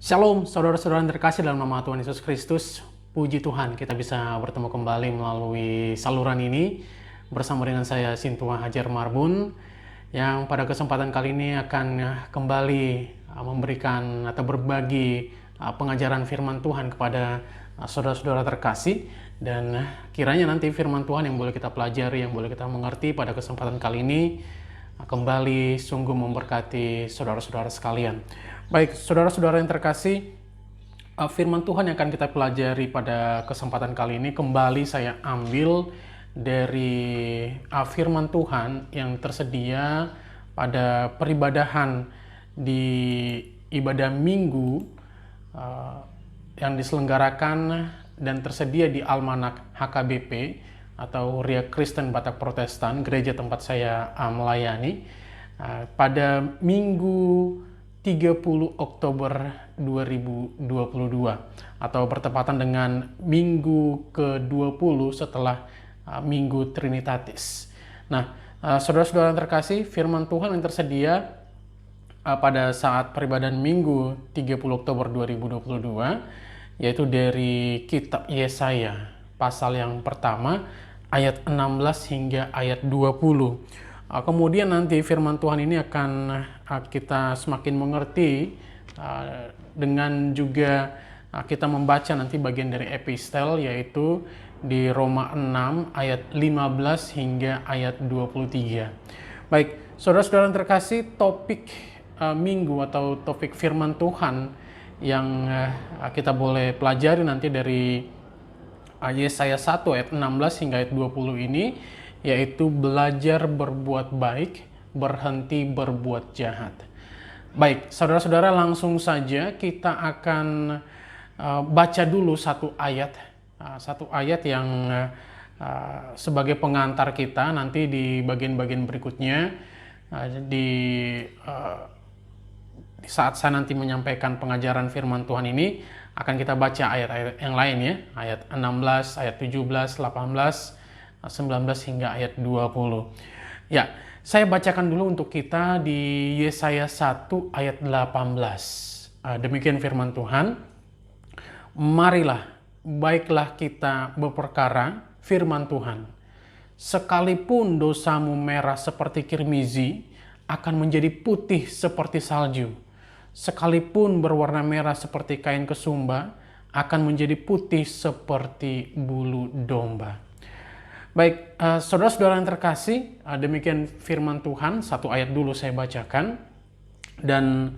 Shalom, saudara-saudara yang terkasih dalam nama Tuhan Yesus Kristus. Puji Tuhan, kita bisa bertemu kembali melalui saluran ini bersama dengan saya Sintua Hajar Marbun yang pada kesempatan kali ini akan kembali memberikan atau berbagi pengajaran firman Tuhan kepada saudara-saudara terkasih, dan kiranya nanti firman Tuhan yang boleh kita pelajari, yang boleh kita mengerti pada kesempatan kali ini kembali sungguh memberkati saudara-saudara sekalian. Baik, saudara-saudara yang terkasih, firman Tuhan yang akan kita pelajari pada kesempatan kali ini kembali saya ambil dari firman Tuhan yang tersedia pada peribadahan di ibadah Minggu yang diselenggarakan dan tersedia di Almanak HKBP atau Ria Kristen Batak Protestan, gereja tempat saya melayani, pada Minggu 30 Oktober 2022 atau bertepatan dengan Minggu ke-20 setelah Minggu Trinitatis. Nah, saudara-saudara yang terkasih, firman Tuhan yang tersedia pada saat peribadahan Minggu 30 Oktober 2022 yaitu dari kitab Yesaya pasal yang pertama ayat 16 hingga ayat 20. Kemudian nanti firman Tuhan ini akan kita semakin mengerti dengan juga kita membaca nanti bagian dari epistel, yaitu di Roma 6 ayat 15 hingga ayat 23. Baik, saudara-saudara yang terkasih, topik minggu atau topik firman Tuhan yang kita boleh pelajari nanti dari Yesaya 1 ayat 16 hingga ayat 20 ini, yaitu belajar berbuat baik, berhenti berbuat jahat. Baik, saudara-saudara, langsung saja kita akan baca dulu satu ayat yang sebagai pengantar kita nanti di bagian-bagian berikutnya. Di saat saya nanti menyampaikan pengajaran firman Tuhan ini, akan kita baca ayat-ayat yang lain ya, ayat 16, ayat 17, 18, 19 hingga ayat 20. Ya, saya bacakan dulu untuk kita di Yesaya 1 ayat 18. Demikian firman Tuhan. Marilah, baiklah kita berperkara firman Tuhan. Sekalipun dosamu merah seperti kirmizi, akan menjadi putih seperti salju. Sekalipun berwarna merah seperti kain kesumba, akan menjadi putih seperti bulu domba. Baik, saudara-saudara yang terkasih, demikian firman Tuhan. Satu ayat dulu saya bacakan. Dan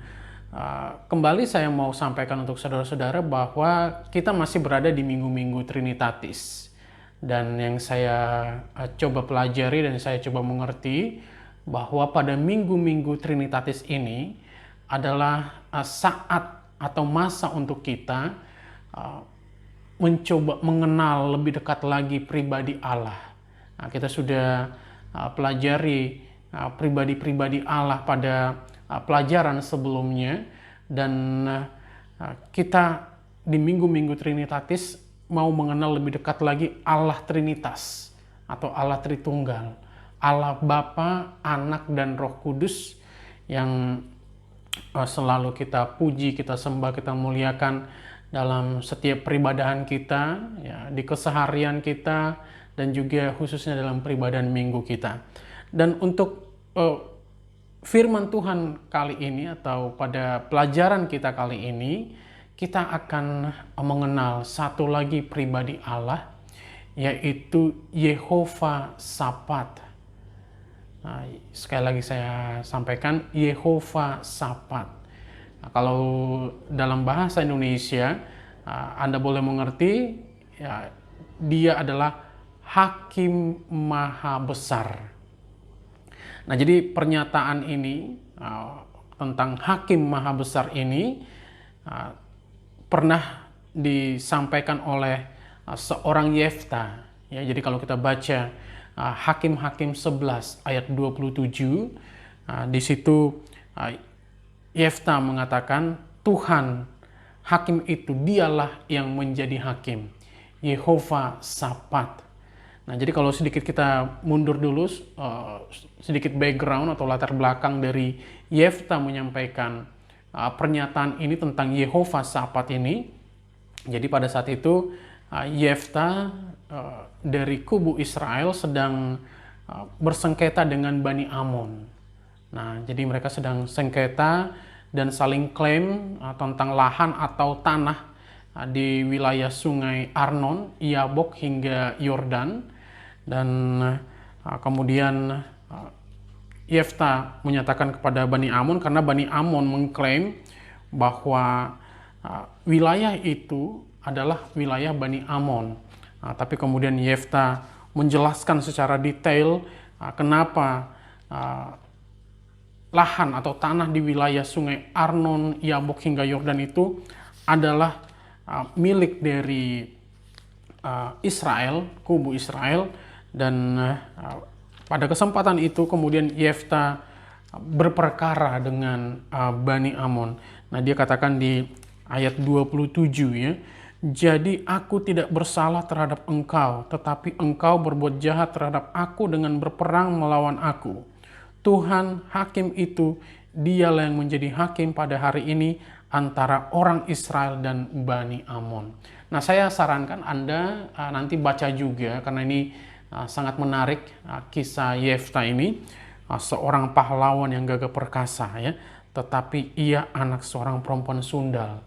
kembali saya mau sampaikan untuk saudara-saudara bahwa kita masih berada di minggu-minggu Trinitatis. Dan yang saya coba pelajari dan saya coba mengerti bahwa pada minggu-minggu Trinitatis ini adalah saat atau masa untuk kita mencoba mengenal lebih dekat lagi pribadi Allah. Nah, kita sudah pelajari pribadi-pribadi Allah pada pelajaran sebelumnya, dan kita di minggu-minggu Trinitatis mau mengenal lebih dekat lagi Allah Trinitas atau Allah Tritunggal, Allah Bapa, Anak, dan Roh Kudus yang selalu kita puji, kita sembah, kita muliakan dalam setiap peribadahan kita, ya, di keseharian kita, dan juga khususnya dalam peribadahan minggu kita. Dan untuk firman Tuhan kali ini atau pada pelajaran kita kali ini, kita akan mengenal satu lagi pribadi Allah, yaitu Yehova Sapat. Nah, sekali lagi saya sampaikan, Yehova Sapat. Nah, kalau dalam bahasa Indonesia, Anda boleh mengerti, ya, dia adalah Hakim Maha Besar. Nah, jadi pernyataan ini tentang Hakim Maha Besar ini pernah disampaikan oleh seorang Yefta. Ya, jadi kalau kita baca Hakim-Hakim 11 ayat 27, di situ Yefta mengatakan, Tuhan Hakim itu dialah yang menjadi hakim, Yehova Sapat. Nah, jadi kalau sedikit kita mundur dulu, sedikit background atau latar belakang dari Yefta menyampaikan pernyataan ini tentang Yehova Sapat ini. Jadi pada saat itu Yefta dari kubu Israel sedang bersengketa dengan Bani Amon. Nah, jadi mereka sedang sengketa dan saling klaim tentang lahan atau tanah di wilayah sungai Arnon, Yabok hingga Yordan. Dan kemudian Yefta menyatakan kepada Bani Amon, karena Bani Amon mengklaim bahwa wilayah itu adalah wilayah Bani Amon. Tapi kemudian Yefta menjelaskan secara detail kenapa lahan atau tanah di wilayah sungai Arnon, Yabok hingga Yordan itu adalah milik dari Israel, kubu Israel. Dan pada kesempatan itu kemudian Yefta berperkara dengan Bani Amon. Nah, dia katakan di ayat 27 ya, jadi aku tidak bersalah terhadap engkau, tetapi engkau berbuat jahat terhadap aku dengan berperang melawan aku. Tuhan hakim itu, dialah yang menjadi hakim pada hari ini antara orang Israel dan Bani Amon. Nah, saya sarankan Anda nanti baca juga, karena ini sangat menarik kisah Yefta ini. Seorang pahlawan yang gagah perkasa ya, tetapi ia anak seorang perempuan sundal.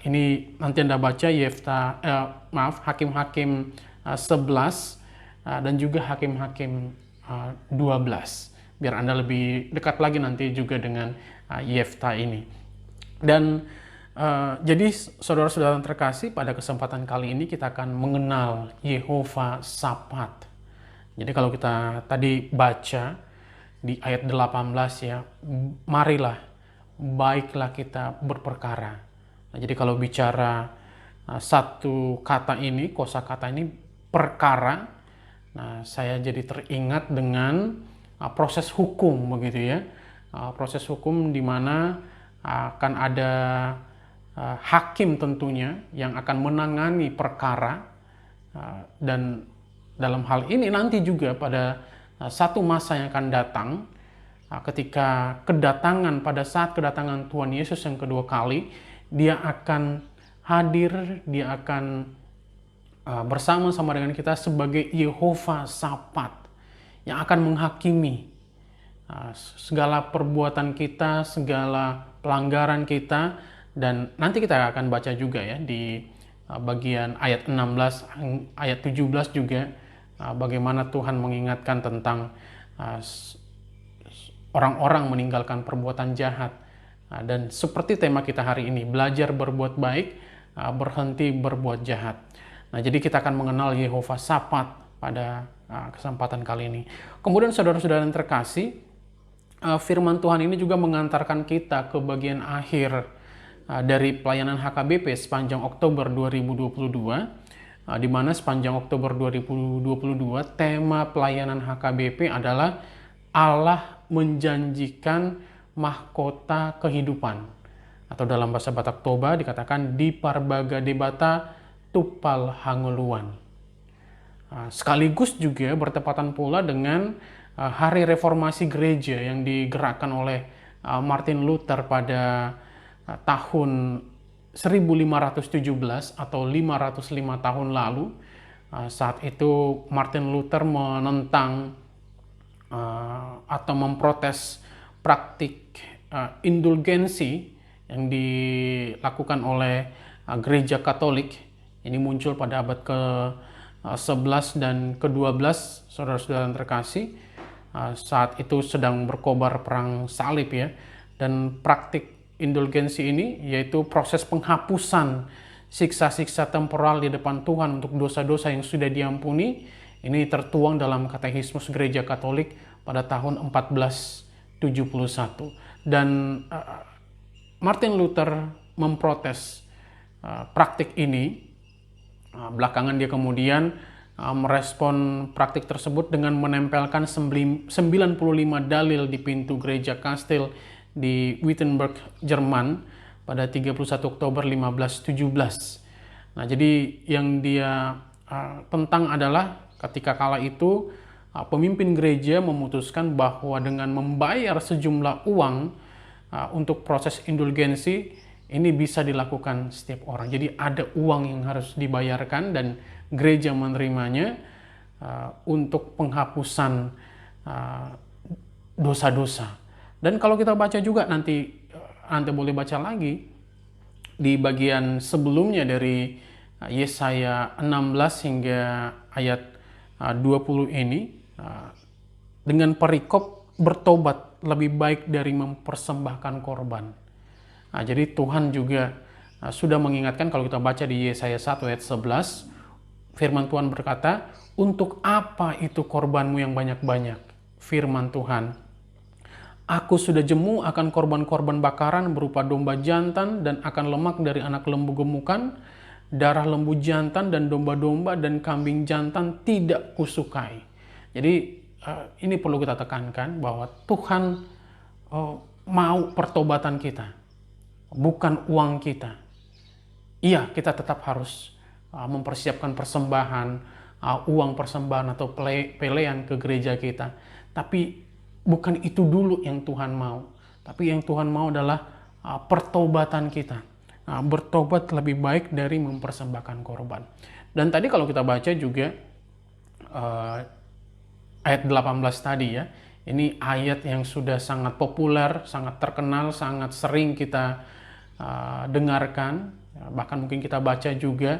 Ini nanti Anda baca Yefta, Hakim-Hakim 11 dan juga Hakim-Hakim 12. Biar Anda lebih dekat lagi nanti juga dengan Yefta ini. Dan jadi saudara-saudara terkasih, pada kesempatan kali ini kita akan mengenal Yehova Sapat. Jadi kalau kita tadi baca di ayat 18 ya, marilah baiklah kita berperkara. Nah, jadi kalau bicara satu kata ini, kosakata ini perkara, nah saya jadi teringat dengan proses hukum begitu ya. Proses hukum di mana akan ada hakim tentunya yang akan menangani perkara, dan dalam hal ini nanti juga pada satu masa yang akan datang, ketika pada saat kedatangan Tuhan Yesus yang kedua kali, dia akan hadir, dia akan bersama-sama dengan kita sebagai Yehova Sapat yang akan menghakimi segala perbuatan kita, segala pelanggaran kita. Dan nanti kita akan baca juga ya di bagian ayat 16, ayat 17 juga, bagaimana Tuhan mengingatkan tentang orang-orang meninggalkan perbuatan jahat. Dan seperti tema kita hari ini, belajar berbuat baik, berhenti berbuat jahat. Nah, jadi kita akan mengenal Yehova Sapat pada kesempatan kali ini. Kemudian saudara-saudara yang terkasih, firman Tuhan ini juga mengantarkan kita ke bagian akhir dari pelayanan HKBP sepanjang Oktober 2022, di mana sepanjang Oktober 2022 tema pelayanan HKBP adalah Allah menjanjikan mahkota kehidupan, atau dalam bahasa Batak Toba dikatakan di parbaga debata tupal hanguluan. Sekaligus juga bertepatan pula dengan hari reformasi gereja yang digerakkan oleh Martin Luther pada tahun 1517 atau 505 tahun lalu. Saat itu Martin Luther menentang atau memprotes praktik indulgensi yang dilakukan oleh gereja Katolik. Ini muncul pada abad ke-11 dan ke-12, saudara-saudara yang terkasih. Saat itu sedang berkobar perang salib ya. Dan praktik indulgensi ini yaitu proses penghapusan siksa-siksa temporal di depan Tuhan untuk dosa-dosa yang sudah diampuni. Ini tertuang dalam Katekismus Gereja Katolik pada tahun 1471. Dan Martin Luther memprotes praktik ini. Belakangan dia kemudian merespon praktik tersebut dengan menempelkan 95 dalil di pintu gereja kastil di Wittenberg, Jerman pada 31 Oktober 1517. Nah, jadi yang dia tentang adalah ketika kala itu pemimpin gereja memutuskan bahwa dengan membayar sejumlah uang untuk proses indulgensi ini bisa dilakukan setiap orang. Jadi ada uang yang harus dibayarkan dan gereja menerimanya untuk penghapusan dosa-dosa. Dan kalau kita baca juga nanti boleh baca lagi di bagian sebelumnya dari Yesaya 16 hingga ayat 20 ini, dengan perikop bertobat lebih baik dari mempersembahkan korban. Jadi Tuhan juga sudah mengingatkan, kalau kita baca di Yesaya 1 ayat 11, firman Tuhan berkata, "Untuk apa itu korbanmu yang banyak-banyak?" Firman Tuhan, "Aku sudah jemu akan korban-korban bakaran berupa domba jantan dan akan lemak dari anak lembu gemukan, darah lembu jantan dan domba-domba dan kambing jantan tidak kusukai." Jadi ini perlu kita tekankan bahwa Tuhan mau pertobatan kita, bukan uang kita. Iya, kita tetap harus mempersiapkan persembahan, uang persembahan atau pelean ke gereja kita. Tapi bukan itu dulu yang Tuhan mau. Tapi yang Tuhan mau adalah pertobatan kita. Bertobat lebih baik dari mempersembahkan korban. Dan tadi kalau kita baca juga ayat 18 tadi ya, ini ayat yang sudah sangat populer, sangat terkenal, sangat sering kita dengarkan, bahkan mungkin kita baca juga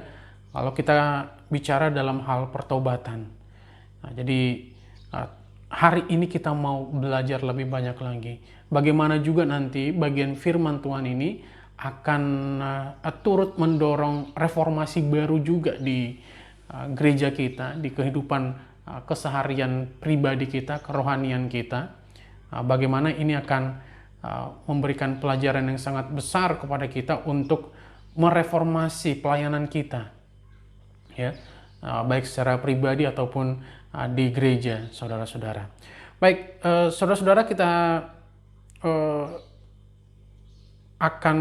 kalau kita bicara dalam hal pertobatan. Jadi hari ini kita mau belajar lebih banyak lagi. Bagaimana juga nanti bagian firman Tuhan ini akan turut mendorong reformasi baru juga di gereja kita, di kehidupan keseharian pribadi kita, kerohanian kita. Bagaimana ini akan memberikan pelajaran yang sangat besar kepada kita untuk mereformasi pelayanan kita, ya, baik secara pribadi ataupun di gereja, saudara-saudara. Baik, saudara-saudara, kita akan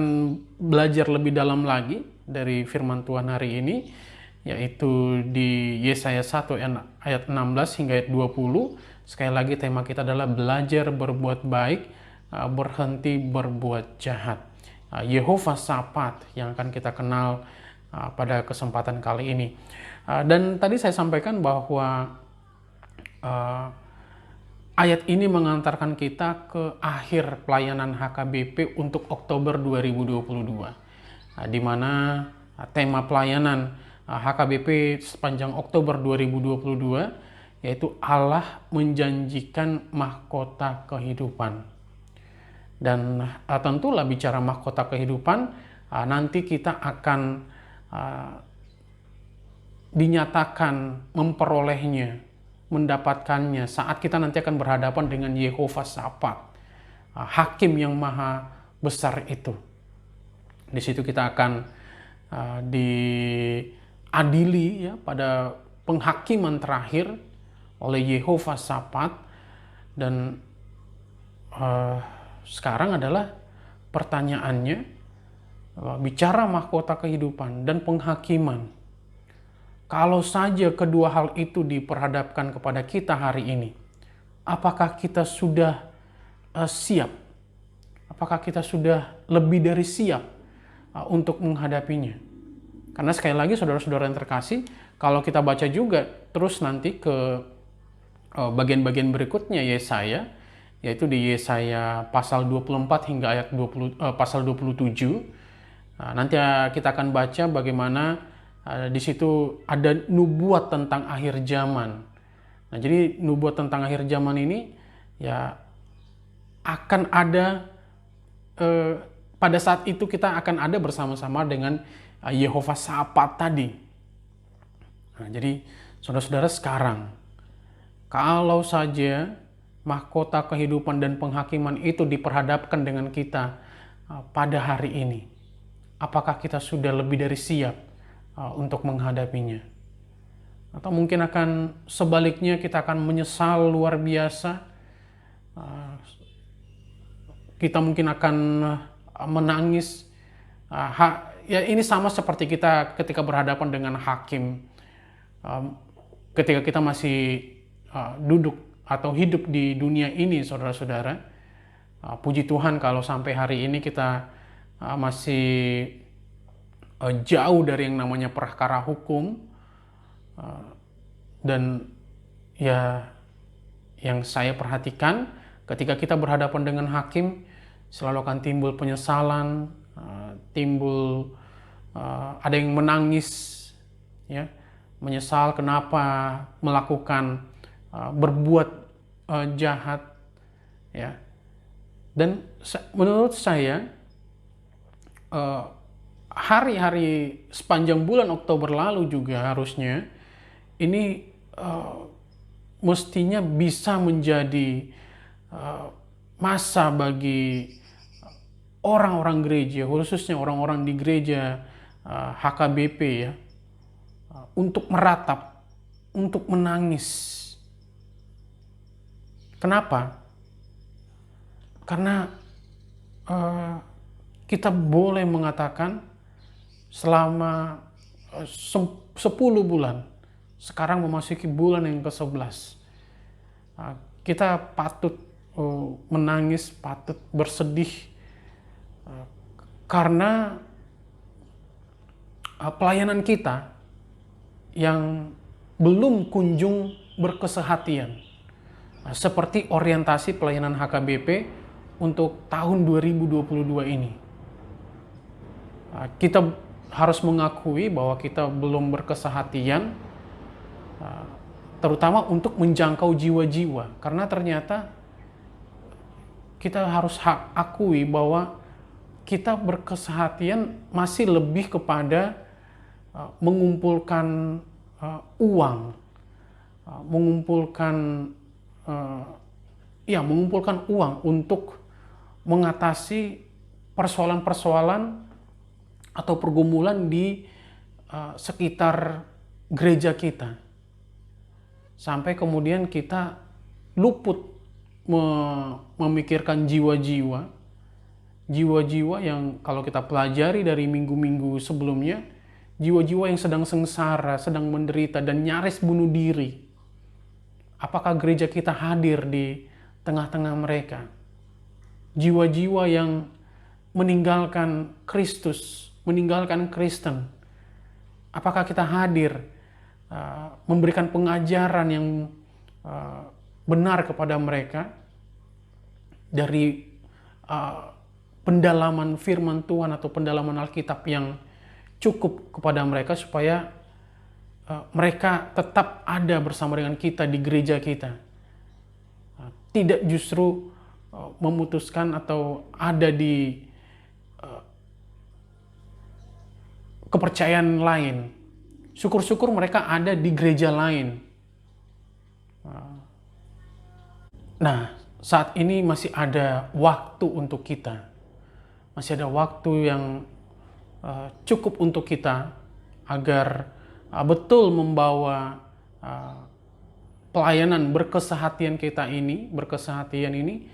belajar lebih dalam lagi dari firman Tuhan hari ini, yaitu di Yesaya 1 ayat 16 hingga ayat 20. Sekali lagi tema kita adalah belajar berbuat baik, berhenti berbuat jahat. Yehova-Sapat yang akan kita kenal pada kesempatan kali ini. Dan tadi saya sampaikan bahwa ayat ini mengantarkan kita ke akhir pelayanan HKBP untuk Oktober 2022, di mana tema pelayanan HKBP sepanjang Oktober 2022 yaitu Allah menjanjikan mahkota kehidupan. Dan tentulah bicara mahkota kehidupan, nanti kita akan dinyatakan memperolehnya, mendapatkannya saat kita nanti akan berhadapan dengan Yehova-Sapat, hakim yang maha besar itu. Di situ kita akan diadili ya pada penghakiman terakhir oleh Yehova-Sapat. Dan sekarang adalah pertanyaannya, bicara mahkota kehidupan dan penghakiman. Kalau saja kedua hal itu diperhadapkan kepada kita hari ini, apakah kita sudah siap? Apakah kita sudah lebih dari siap untuk menghadapinya? Karena sekali lagi saudara-saudara yang terkasih, kalau kita baca juga terus nanti ke bagian-bagian berikutnya Yesaya, yaitu di Yesaya pasal 24 hingga ayat pasal 27. Nanti kita akan baca bagaimana di situ ada nubuat tentang akhir zaman. Nah, jadi nubuat tentang akhir zaman ini ya akan ada pada saat itu kita akan ada bersama-sama dengan Yehova-Sapat tadi. Nah, jadi saudara-saudara sekarang, kalau saja mahkota kehidupan dan penghakiman itu diperhadapkan dengan kita pada hari ini, apakah kita sudah lebih dari siap untuk menghadapinya? Atau mungkin akan sebaliknya kita akan menyesal luar biasa, kita mungkin akan menangis. Ya ini sama seperti kita ketika berhadapan dengan hakim, ketika kita masih duduk atau hidup di dunia ini, saudara-saudara. Puji Tuhan kalau sampai hari ini kita masih jauh dari yang namanya perkara hukum, dan ya yang saya perhatikan ketika kita berhadapan dengan hakim selalu akan timbul penyesalan, timbul ada yang menangis, ya, menyesal kenapa melakukan berbuat jahat, ya. Dan menurut saya hari-hari sepanjang bulan Oktober lalu juga harusnya ini mestinya bisa menjadi masa bagi orang-orang gereja, khususnya orang-orang di gereja HKBP, ya, untuk meratap, untuk menangis. Kenapa? Karena kita boleh mengatakan selama 10 bulan, sekarang memasuki bulan yang ke-11, kita patut menangis, patut bersedih, karena pelayanan kita yang belum kunjung berkesehatian, seperti orientasi pelayanan HKBP untuk tahun 2022 ini. Kita harus mengakui bahwa kita belum berkesehatian, terutama untuk menjangkau jiwa-jiwa, karena ternyata kita harus akui bahwa kita berkesehatian masih lebih kepada mengumpulkan uang, mengumpulkan uang untuk mengatasi persoalan-persoalan atau pergumulan di sekitar gereja kita, sampai kemudian kita luput memikirkan jiwa-jiwa yang kalau kita pelajari dari minggu-minggu sebelumnya, jiwa-jiwa yang sedang sengsara, sedang menderita dan nyaris bunuh diri. Apakah gereja kita hadir di tengah-tengah mereka? Jiwa-jiwa yang meninggalkan Kristus, meninggalkan Kristen. Apakah kita hadir memberikan pengajaran yang benar kepada mereka dari pendalaman firman Tuhan atau pendalaman Alkitab yang cukup kepada mereka, supaya mereka tetap ada bersama dengan kita di gereja kita, tidak justru memutuskan atau ada di kepercayaan lain. Syukur-syukur mereka ada di gereja lain. Nah, saat ini masih ada waktu untuk kita, masih ada waktu yang cukup untuk kita agar betul membawa pelayanan berkesehatian ini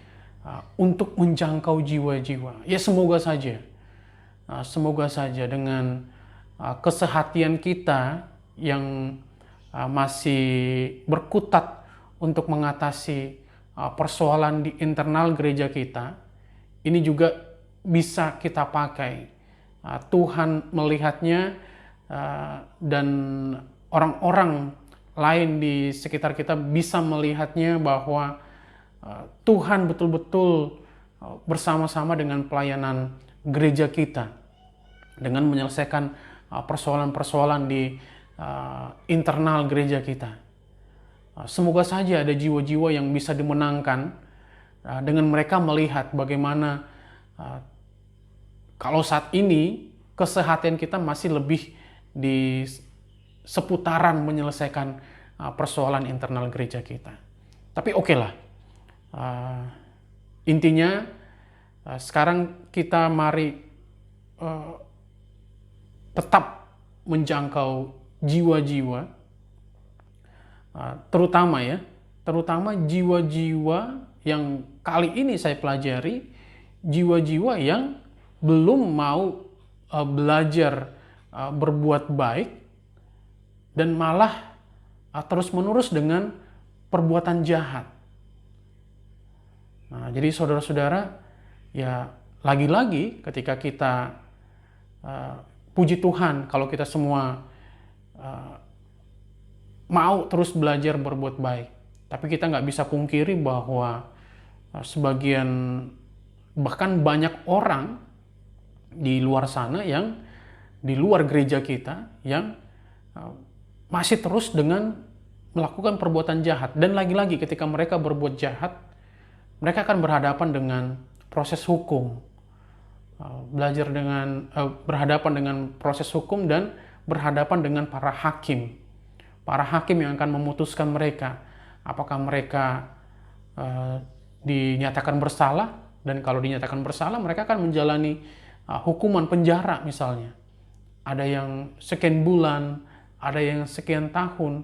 untuk menjangkau jiwa-jiwa. Ya, semoga saja dengan kesehatian kita yang masih berkutat untuk mengatasi persoalan di internal gereja kita, ini juga bisa kita pakai. Tuhan melihatnya, dan orang-orang lain di sekitar kita bisa melihatnya bahwa Tuhan betul-betul bersama-sama dengan pelayanan gereja kita dengan menyelesaikan persoalan-persoalan di internal gereja kita. Semoga saja ada jiwa-jiwa yang bisa dimenangkan dengan mereka melihat bagaimana kalau saat ini kesehatan kita masih lebih di seputaran menyelesaikan persoalan internal gereja kita. Tapi oke lah, intinya sekarang kita mari tetap menjangkau jiwa-jiwa, terutama jiwa-jiwa yang kali ini saya pelajari, jiwa-jiwa yang belum mau belajar berbuat baik dan malah terus-menerus dengan perbuatan jahat. Nah, jadi saudara-saudara, ya lagi-lagi ketika kita puji Tuhan kalau kita semua mau terus belajar berbuat baik. Tapi kita nggak bisa pungkiri bahwa sebagian, bahkan banyak orang di luar sana yang di luar gereja kita yang masih terus dengan melakukan perbuatan jahat. Dan lagi-lagi ketika mereka berbuat jahat, mereka akan berhadapan dengan proses hukum. Berhadapan dengan proses hukum dan berhadapan dengan para hakim. Para hakim yang akan memutuskan mereka. Apakah mereka dinyatakan bersalah, dan kalau dinyatakan bersalah mereka akan menjalani hukuman penjara misalnya. Ada yang sekian bulan, ada yang sekian tahun,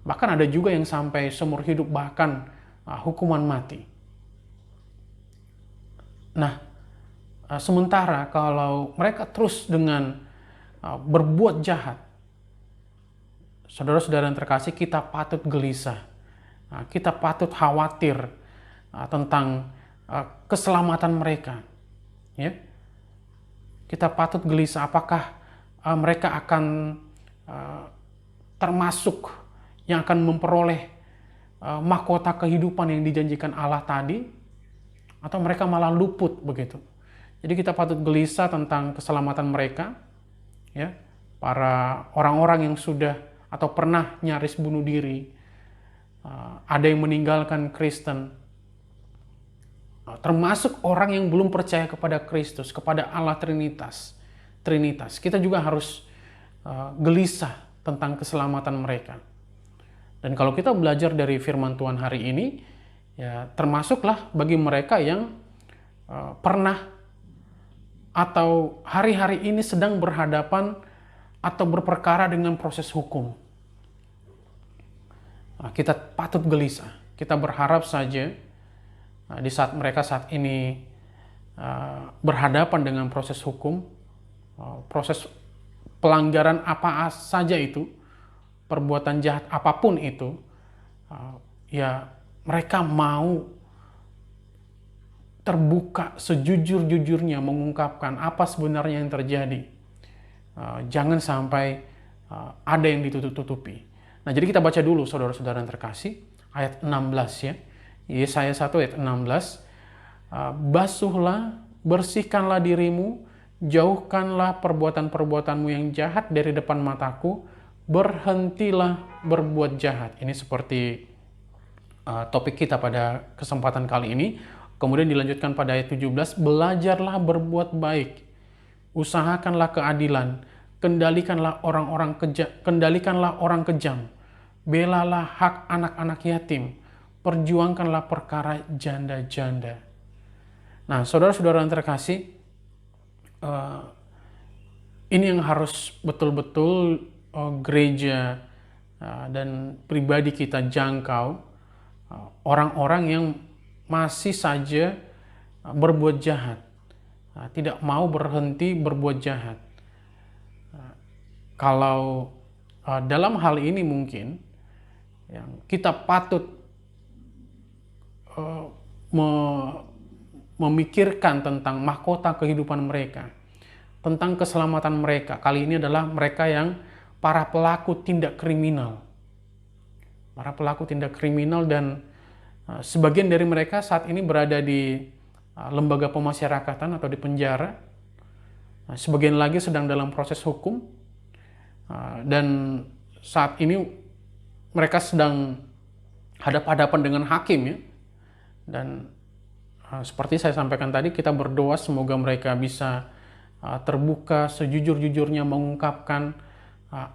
bahkan ada juga yang sampai seumur hidup, bahkan hukuman mati. Nah, sementara kalau mereka terus dengan berbuat jahat, saudara-saudara yang terkasih, kita patut gelisah. Kita patut khawatir tentang keselamatan mereka. Ya. Kita patut gelisah apakah mereka akan termasuk yang akan memperoleh mahkota kehidupan yang dijanjikan Allah tadi, atau mereka malah luput begitu. Jadi kita patut gelisah tentang keselamatan mereka, ya, para orang-orang yang sudah atau pernah nyaris bunuh diri, ada yang meninggalkan Kristen, termasuk orang yang belum percaya kepada Kristus, kepada Allah Trinitas. Kita juga harus gelisah tentang keselamatan mereka. Dan kalau kita belajar dari firman Tuhan hari ini, ya termasuklah bagi mereka yang pernah atau hari-hari ini sedang berhadapan atau berperkara dengan proses hukum. Kita patut gelisah. Kita berharap saja di saat mereka saat ini berhadapan dengan proses hukum, proses pelanggaran apa saja itu, perbuatan jahat apapun itu, ya mereka mau terbuka sejujur-jujurnya mengungkapkan apa sebenarnya yang terjadi. Jangan sampai ada yang ditutup-tutupi. Nah, jadi kita baca dulu saudara-saudara yang terkasih, ayat 16 ya. Yesaya 1 ayat 16. Basuhlah, bersihkanlah dirimu, jauhkanlah perbuatan-perbuatanmu yang jahat dari depan mataku, berhentilah berbuat jahat. Ini seperti topik kita pada kesempatan kali ini. Kemudian dilanjutkan pada ayat 17, belajarlah berbuat baik, usahakanlah keadilan, kendalikanlah orang kejam, belalah hak anak-anak yatim, perjuangkanlah perkara janda-janda. Nah, saudara-saudara yang terkasih, ini yang harus betul-betul gereja dan pribadi kita jangkau, orang-orang yang masih saja berbuat jahat, tidak mau berhenti berbuat jahat. Kalau dalam hal ini mungkin yang kita patut memikirkan tentang mahkota kehidupan mereka, tentang keselamatan mereka. Kali ini adalah mereka yang para pelaku tindak kriminal. Para pelaku tindak kriminal, dan sebagian dari mereka saat ini berada di lembaga pemasyarakatan atau di penjara. Sebagian lagi sedang dalam proses hukum. Dan saat ini mereka sedang hadap-hadapan dengan hakim ya. Dan seperti saya sampaikan tadi, kita berdoa semoga mereka bisa terbuka sejujur-jujurnya mengungkapkan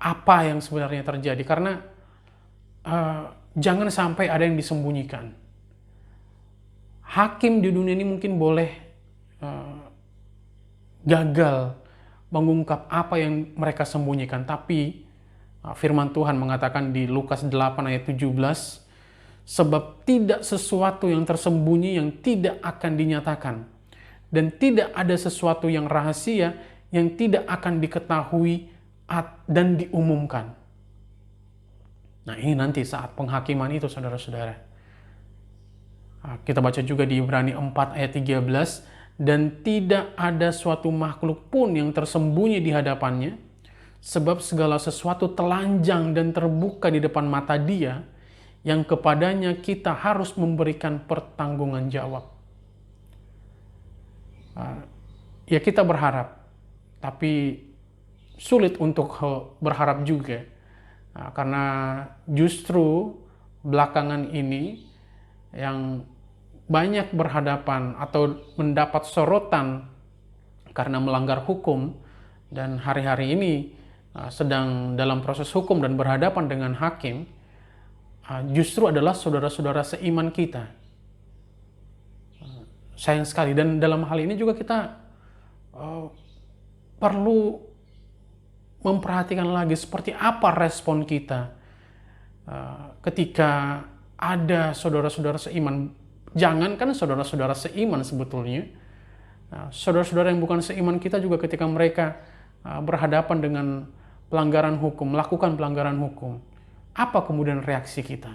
apa yang sebenarnya terjadi. Karena jangan sampai ada yang disembunyikan. Hakim di dunia ini mungkin boleh gagal mengungkap apa yang mereka sembunyikan. Tapi firman Tuhan mengatakan di Lukas 8 ayat 17, sebab tidak sesuatu yang tersembunyi yang tidak akan dinyatakan, dan tidak ada sesuatu yang rahasia yang tidak akan diketahui dan diumumkan. Nah, ini nanti saat penghakiman itu, saudara-saudara. Kita baca juga di Ibrani 4 ayat 13, dan tidak ada suatu makhluk pun yang tersembunyi di hadapannya, sebab segala sesuatu telanjang dan terbuka di depan mata Dia, yang kepadanya kita harus memberikan pertanggungan jawab. Ya kita berharap, tapi sulit untuk berharap juga, karena justru belakangan ini yang banyak berhadapan atau mendapat sorotan karena melanggar hukum, dan hari-hari ini sedang dalam proses hukum dan berhadapan dengan hakim, justru adalah saudara-saudara seiman kita. Sayang sekali, dan dalam hal ini juga kita perlu memperhatikan lagi seperti apa respon kita ketika ada saudara-saudara seiman. Jangankan saudara-saudara seiman sebetulnya, saudara-saudara yang bukan seiman kita juga ketika mereka berhadapan dengan pelanggaran hukum, melakukan pelanggaran hukum, apa kemudian reaksi kita?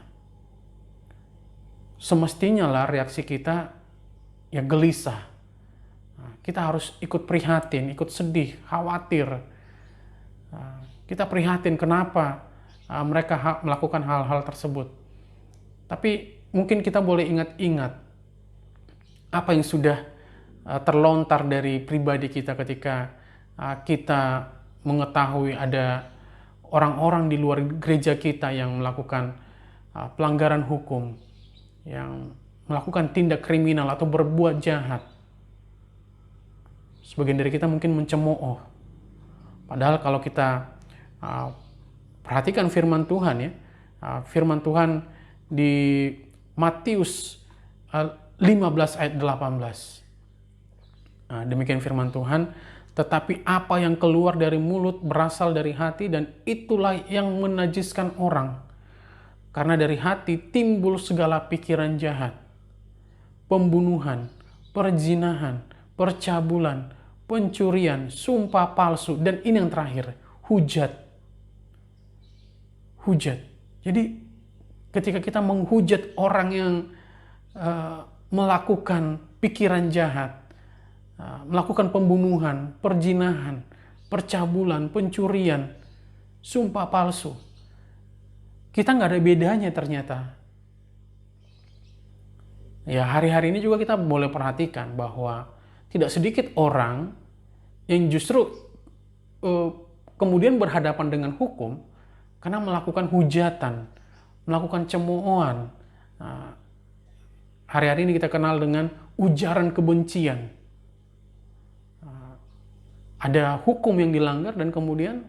Semestinya lah reaksi kita ya gelisah. Kita harus ikut prihatin, ikut sedih, khawatir. Kita prihatin kenapa mereka melakukan hal-hal tersebut. Tapi mungkin kita boleh ingat-ingat apa yang sudah terlontar dari pribadi kita ketika kita mengetahui ada orang-orang di luar gereja kita yang melakukan pelanggaran hukum, yang melakukan tindak kriminal atau berbuat jahat. Sebagian dari kita mungkin mencemooh. Padahal kalau kita perhatikan firman Tuhan ya, firman Tuhan di Matius 15 ayat 18. Demikian firman Tuhan, tetapi apa yang keluar dari mulut berasal dari hati, dan itulah yang menajiskan orang. Karena dari hati timbul segala pikiran jahat, pembunuhan, perzinahan, percabulan, pencurian, sumpah palsu, dan ini yang terakhir, hujat. Hujat. Jadi ketika kita menghujat orang yang melakukan pikiran jahat, melakukan pembunuhan, perzinahan, percabulan, pencurian, sumpah palsu, kita nggak ada bedanya ternyata. Ya hari-hari ini juga kita boleh perhatikan bahwa tidak sedikit orang yang justru kemudian berhadapan dengan hukum karena melakukan hujatan, melakukan cemoohan. Hari-hari ini kita kenal dengan ujaran kebencian. Ada hukum yang dilanggar dan kemudian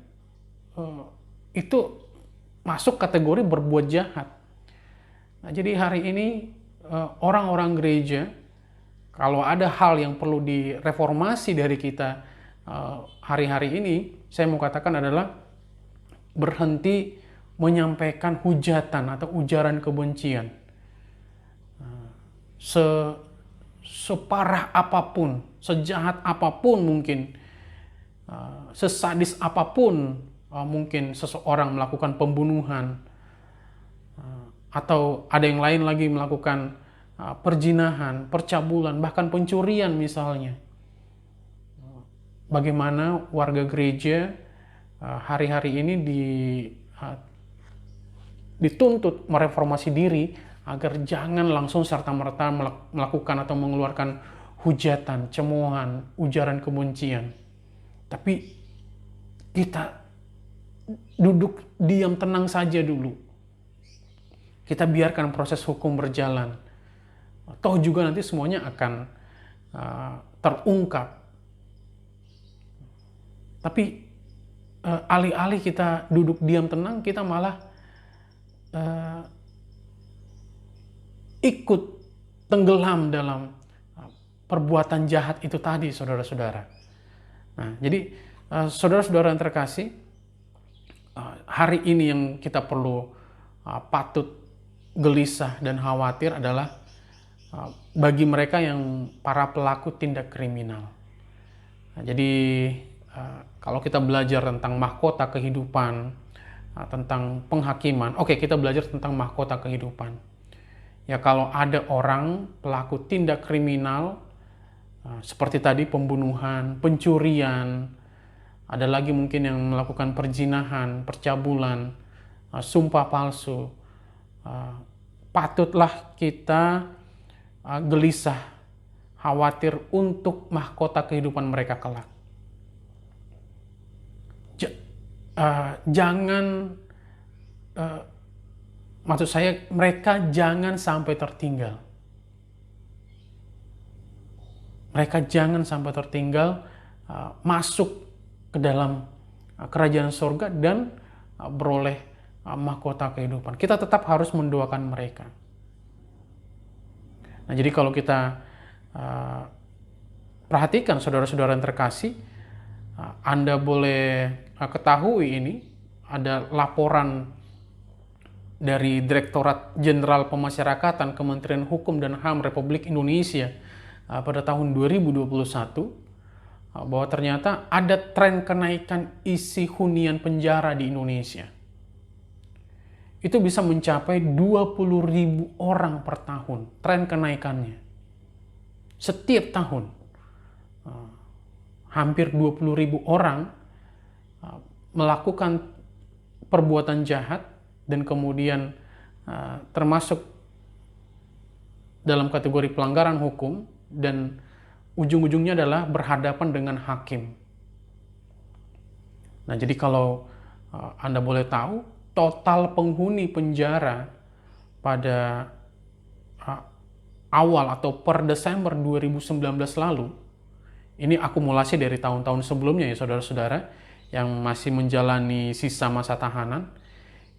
itu masuk kategori berbuat jahat. Jadi hari ini orang-orang gereja, kalau ada hal yang perlu direformasi dari kita hari-hari ini, saya mau katakan adalah berhenti menyampaikan hujatan atau ujaran kebencian. Separah apapun, sejahat apapun mungkin, sesadis apapun mungkin seseorang melakukan pembunuhan, atau ada yang lain lagi melakukan perzinahan, percabulan, bahkan pencurian misalnya. Bagaimana warga gereja hari-hari ini dituntut mereformasi diri agar jangan langsung serta-merta melakukan atau mengeluarkan hujatan, cemoohan, ujaran kebencian. Tapi kita duduk diam tenang saja dulu. Kita biarkan proses hukum berjalan. Toh juga nanti semuanya akan terungkap. Tapi alih-alih kita duduk diam tenang, kita malah ikut tenggelam dalam perbuatan jahat itu tadi, saudara-saudara. Nah, jadi saudara-saudara yang terkasih, hari ini yang kita perlu patut gelisah dan khawatir adalah bagi mereka yang para pelaku tindak kriminal. Nah, jadi kalau kita belajar tentang mahkota kehidupan, tentang penghakiman, oke, kita belajar tentang mahkota kehidupan. Ya kalau ada orang pelaku tindak kriminal seperti tadi pembunuhan, pencurian, ada lagi mungkin yang melakukan perzinahan, percabulan, sumpah palsu, patutlah kita gelisah, khawatir untuk mahkota kehidupan mereka kelak. Jangan, maksud saya mereka jangan sampai tertinggal. Mereka jangan sampai tertinggal masuk ke dalam kerajaan surga dan beroleh mahkota kehidupan. Kita tetap harus mendoakan mereka. Nah, jadi kalau kita perhatikan saudara-saudara yang terkasih, Anda boleh ketahui ini ada laporan dari Direktorat Jenderal Pemasyarakatan Kementerian Hukum dan HAM Republik Indonesia pada tahun 2021 bahwa ternyata ada tren kenaikan isi hunian penjara di Indonesia. Itu bisa mencapai 20.000 orang per tahun, tren kenaikannya. Setiap tahun, hampir 20.000 orang melakukan perbuatan jahat dan kemudian termasuk dalam kategori pelanggaran hukum dan ujung-ujungnya adalah berhadapan dengan hakim. Nah, jadi kalau Anda boleh tahu, total penghuni penjara pada awal atau per Desember 2019 lalu, ini akumulasi dari tahun-tahun sebelumnya ya saudara-saudara, yang masih menjalani sisa masa tahanan,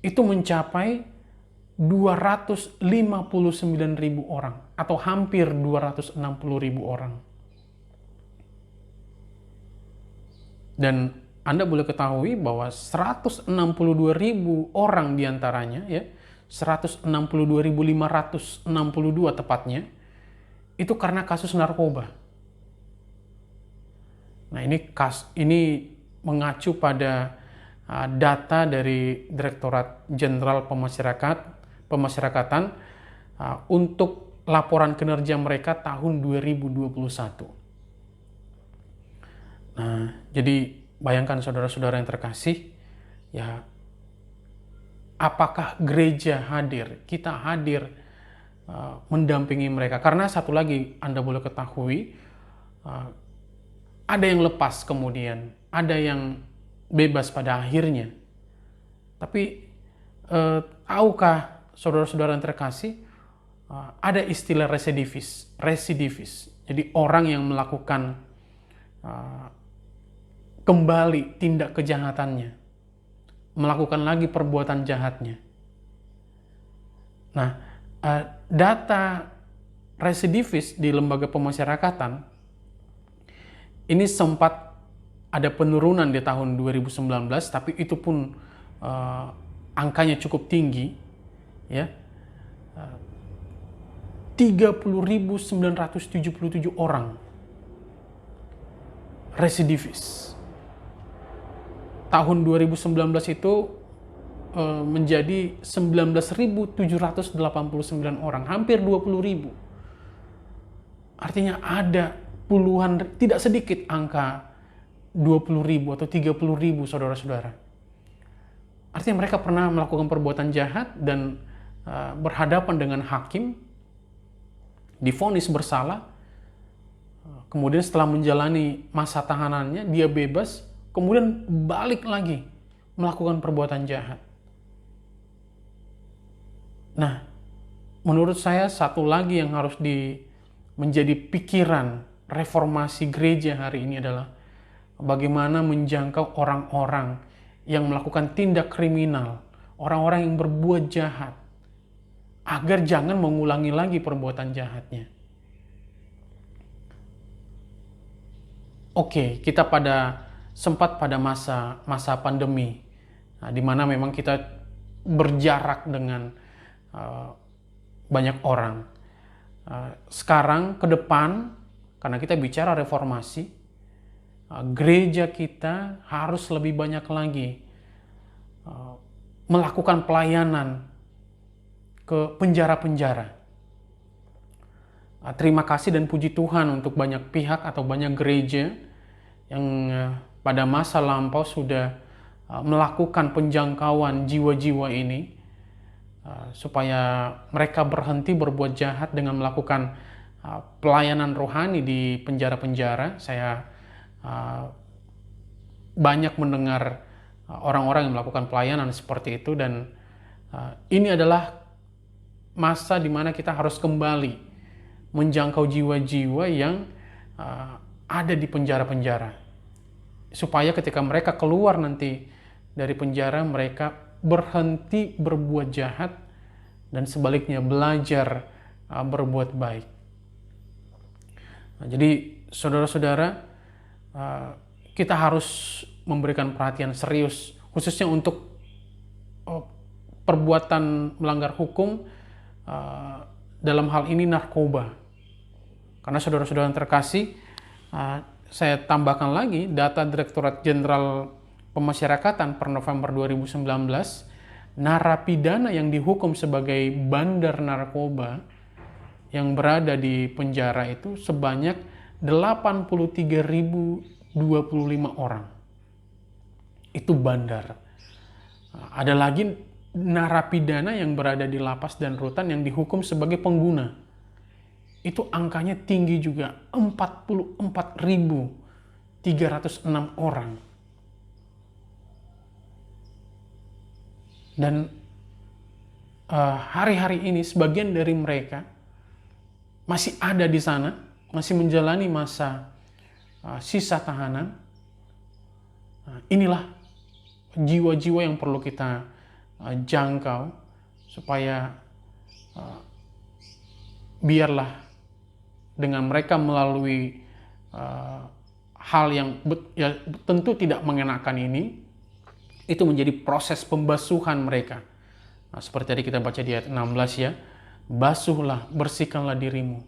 itu mencapai 259.000 orang atau hampir 260.000 orang. Dan Anda boleh ketahui bahwa 162.000 orang diantaranya, ya 162.562 tepatnya, itu karena kasus narkoba. Nah, ini mengacu pada data dari Direktorat Jenderal Pemasyarakatan untuk laporan kinerja mereka tahun 2021. Nah, jadi bayangkan saudara-saudara yang terkasih, ya apakah gereja hadir, kita hadir mendampingi mereka? Karena satu lagi Anda boleh ketahui, ada yang lepas kemudian, ada yang bebas pada akhirnya. Tapi tahukah saudara-saudara yang terkasih, ada istilah residivis. Jadi orang yang melakukan kembali tindak kejahatannya, melakukan lagi perbuatan jahatnya. Nah, data residivis di lembaga pemasyarakatan ini sempat ada penurunan di tahun 2019, tapi itu pun angkanya cukup tinggi, ya. 30.977 orang residivis. Tahun 2019 itu menjadi 19.789 orang, hampir 20.000. Artinya ada puluhan, tidak sedikit angka 20.000 atau 30.000 saudara-saudara. Artinya mereka pernah melakukan perbuatan jahat dan berhadapan dengan hakim, divonis bersalah, kemudian setelah menjalani masa tahanannya, dia bebas, kemudian balik lagi melakukan perbuatan jahat. Nah, menurut saya satu lagi yang harus menjadi pikiran reformasi gereja hari ini adalah bagaimana menjangkau orang-orang yang melakukan tindak kriminal, orang-orang yang berbuat jahat, agar jangan mengulangi lagi perbuatan jahatnya. Oke, kita sempat pada masa pandemi, di mana memang kita berjarak dengan banyak orang. Sekarang ke depan, karena kita bicara reformasi, gereja kita harus lebih banyak lagi melakukan pelayanan ke penjara-penjara. terima kasih dan puji Tuhan untuk banyak pihak atau banyak gereja yang pada masa lampau sudah melakukan penjangkauan jiwa-jiwa ini supaya mereka berhenti berbuat jahat dengan melakukan pelayanan rohani di penjara-penjara. Saya banyak mendengar orang-orang yang melakukan pelayanan seperti itu, dan ini adalah masa di mana kita harus kembali menjangkau jiwa-jiwa yang ada di penjara-penjara, supaya ketika mereka keluar nanti dari penjara, mereka berhenti berbuat jahat dan sebaliknya belajar berbuat baik. Nah, jadi saudara-saudara, kita harus memberikan perhatian serius khususnya untuk perbuatan melanggar hukum, dalam hal ini narkoba. Karena saudara-saudara yang terkasih, saya tambahkan lagi data Direktorat Jenderal Pemasyarakatan per November 2019, narapidana yang dihukum sebagai bandar narkoba yang berada di penjara itu sebanyak 83.025 orang. Itu bandar. Ada lagi narapidana yang berada di lapas dan rutan yang dihukum sebagai pengguna. Itu angkanya tinggi juga, 44.306 orang. Dan hari-hari ini sebagian dari mereka masih ada di sana, masih menjalani masa sisa tahanan. Inilah jiwa-jiwa yang perlu kita jangkau supaya biarlah dengan mereka melalui hal yang ya, tentu tidak mengenakan ini, itu menjadi proses pembasuhan mereka. Nah, seperti tadi kita baca di ayat 16 ya, basuhlah, bersihkanlah dirimu,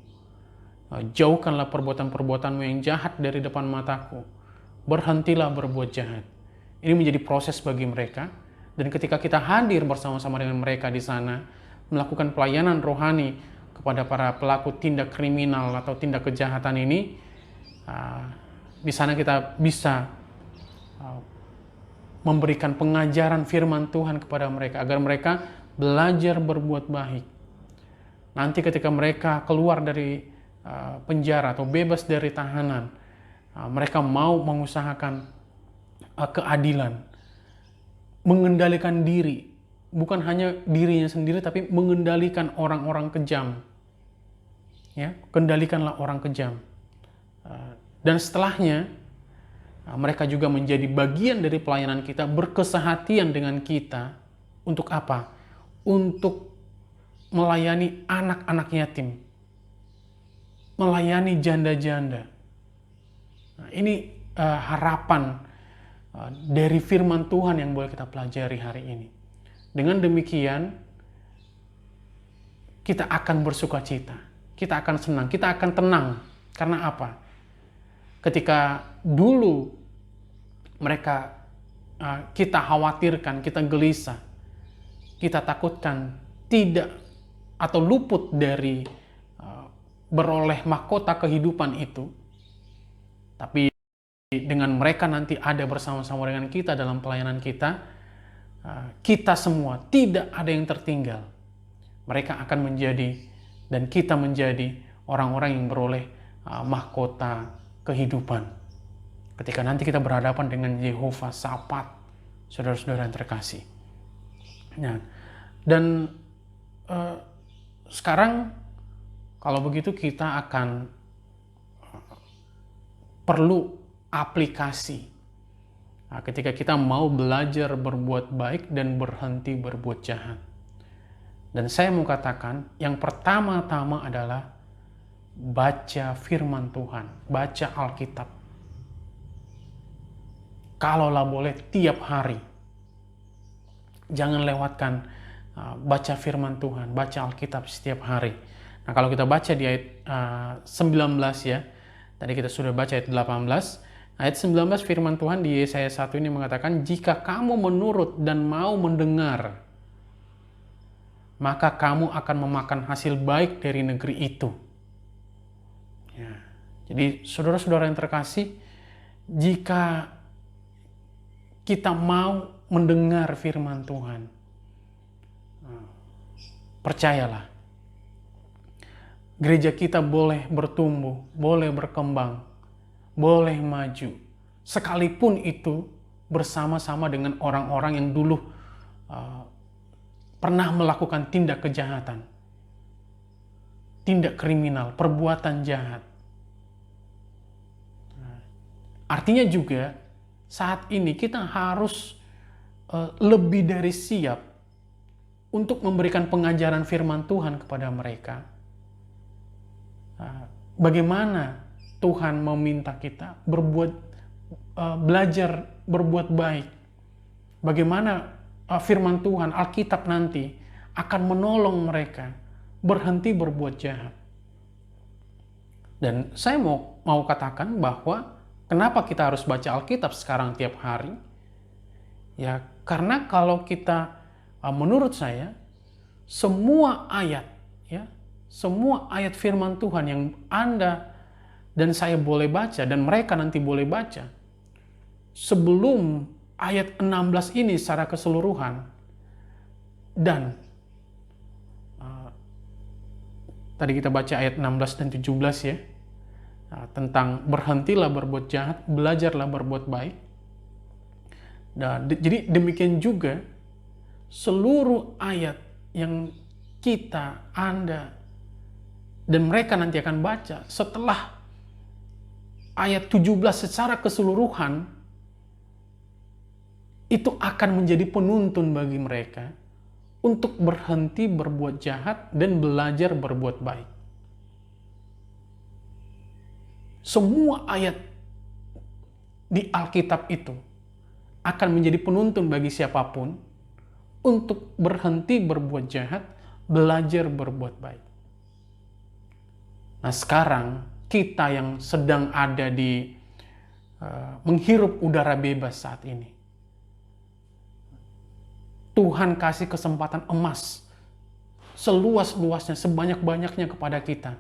jauhkanlah perbuatan-perbuatanmu yang jahat dari depan mataku, berhentilah berbuat jahat. Ini menjadi proses bagi mereka, dan ketika kita hadir bersama-sama dengan mereka di sana, melakukan pelayanan rohani kepada para pelaku tindak kriminal atau tindak kejahatan ini, di sana kita bisa memberikan pengajaran firman Tuhan kepada mereka agar mereka belajar berbuat baik. Nanti ketika mereka keluar dari penjara atau bebas dari tahanan, mereka mau mengusahakan keadilan, mengendalikan diri, bukan hanya dirinya sendiri tapi mengendalikan orang-orang kejam. Ya, kendalikanlah orang kejam. Dan setelahnya mereka juga menjadi bagian dari pelayanan kita, berkesehatian dengan kita. Untuk apa? Untuk melayani anak-anak yatim, melayani janda-janda. Nah, ini harapan dari firman Tuhan yang boleh kita pelajari hari ini. Dengan demikian, kita akan bersukacita, kita akan senang, kita akan tenang. Karena apa? Ketika dulu mereka kita khawatirkan, kita gelisah, kita takutkan tidak atau luput dari beroleh mahkota kehidupan itu, tapi dengan mereka nanti ada bersama-sama dengan kita dalam pelayanan kita, kita semua tidak ada yang tertinggal. Mereka akan menjadi dan kita menjadi orang-orang yang beroleh mahkota kehidupan ketika nanti kita berhadapan dengan Yehova Sabat, saudara-saudara yang terkasih. Nah, dan sekarang kalau begitu kita akan perlu aplikasi ketika kita mau belajar berbuat baik dan berhenti berbuat jahat. Dan saya mau katakan yang pertama-tama adalah baca firman Tuhan, baca Alkitab. Kalaulah boleh tiap hari. Jangan lewatkan baca firman Tuhan, baca Alkitab setiap hari. Nah, kalau kita baca di ayat 19 ya, tadi kita sudah baca ayat 18. Ayat 19 firman Tuhan di Yesaya 1 ini mengatakan, jika kamu menurut dan mau mendengar, maka kamu akan memakan hasil baik dari negeri itu. Jadi saudara-saudara yang terkasih, jika kita mau mendengar firman Tuhan, percayalah, gereja kita boleh bertumbuh, boleh berkembang, boleh maju, sekalipun itu bersama-sama dengan orang-orang yang dulu pernah melakukan tindak kejahatan, tindak kriminal, perbuatan jahat. Artinya juga saat ini kita harus lebih dari siap untuk memberikan pengajaran firman Tuhan kepada mereka. Bagaimana Tuhan meminta kita belajar berbuat baik. Bagaimana firman Tuhan, Alkitab nanti akan menolong mereka berhenti berbuat jahat. Dan saya mau katakan bahwa kenapa kita harus baca Alkitab sekarang tiap hari? Ya, karena kalau kita, menurut saya, semua ayat firman Tuhan yang Anda dan saya boleh baca, dan mereka nanti boleh baca, sebelum ayat 16 ini secara keseluruhan, dan tadi kita baca ayat 16 dan 17 ya, tentang berhentilah berbuat jahat, belajarlah berbuat baik. Dan jadi demikian juga seluruh ayat yang kita, Anda, dan mereka nanti akan baca setelah ayat 17 secara keseluruhan, itu akan menjadi penuntun bagi mereka untuk berhenti berbuat jahat dan belajar berbuat baik. Semua ayat di Alkitab itu akan menjadi penuntun bagi siapapun untuk berhenti berbuat jahat, belajar berbuat baik. Nah, sekarang kita yang sedang ada di menghirup udara bebas saat ini, Tuhan kasih kesempatan emas seluas-luasnya, sebanyak-banyaknya kepada kita.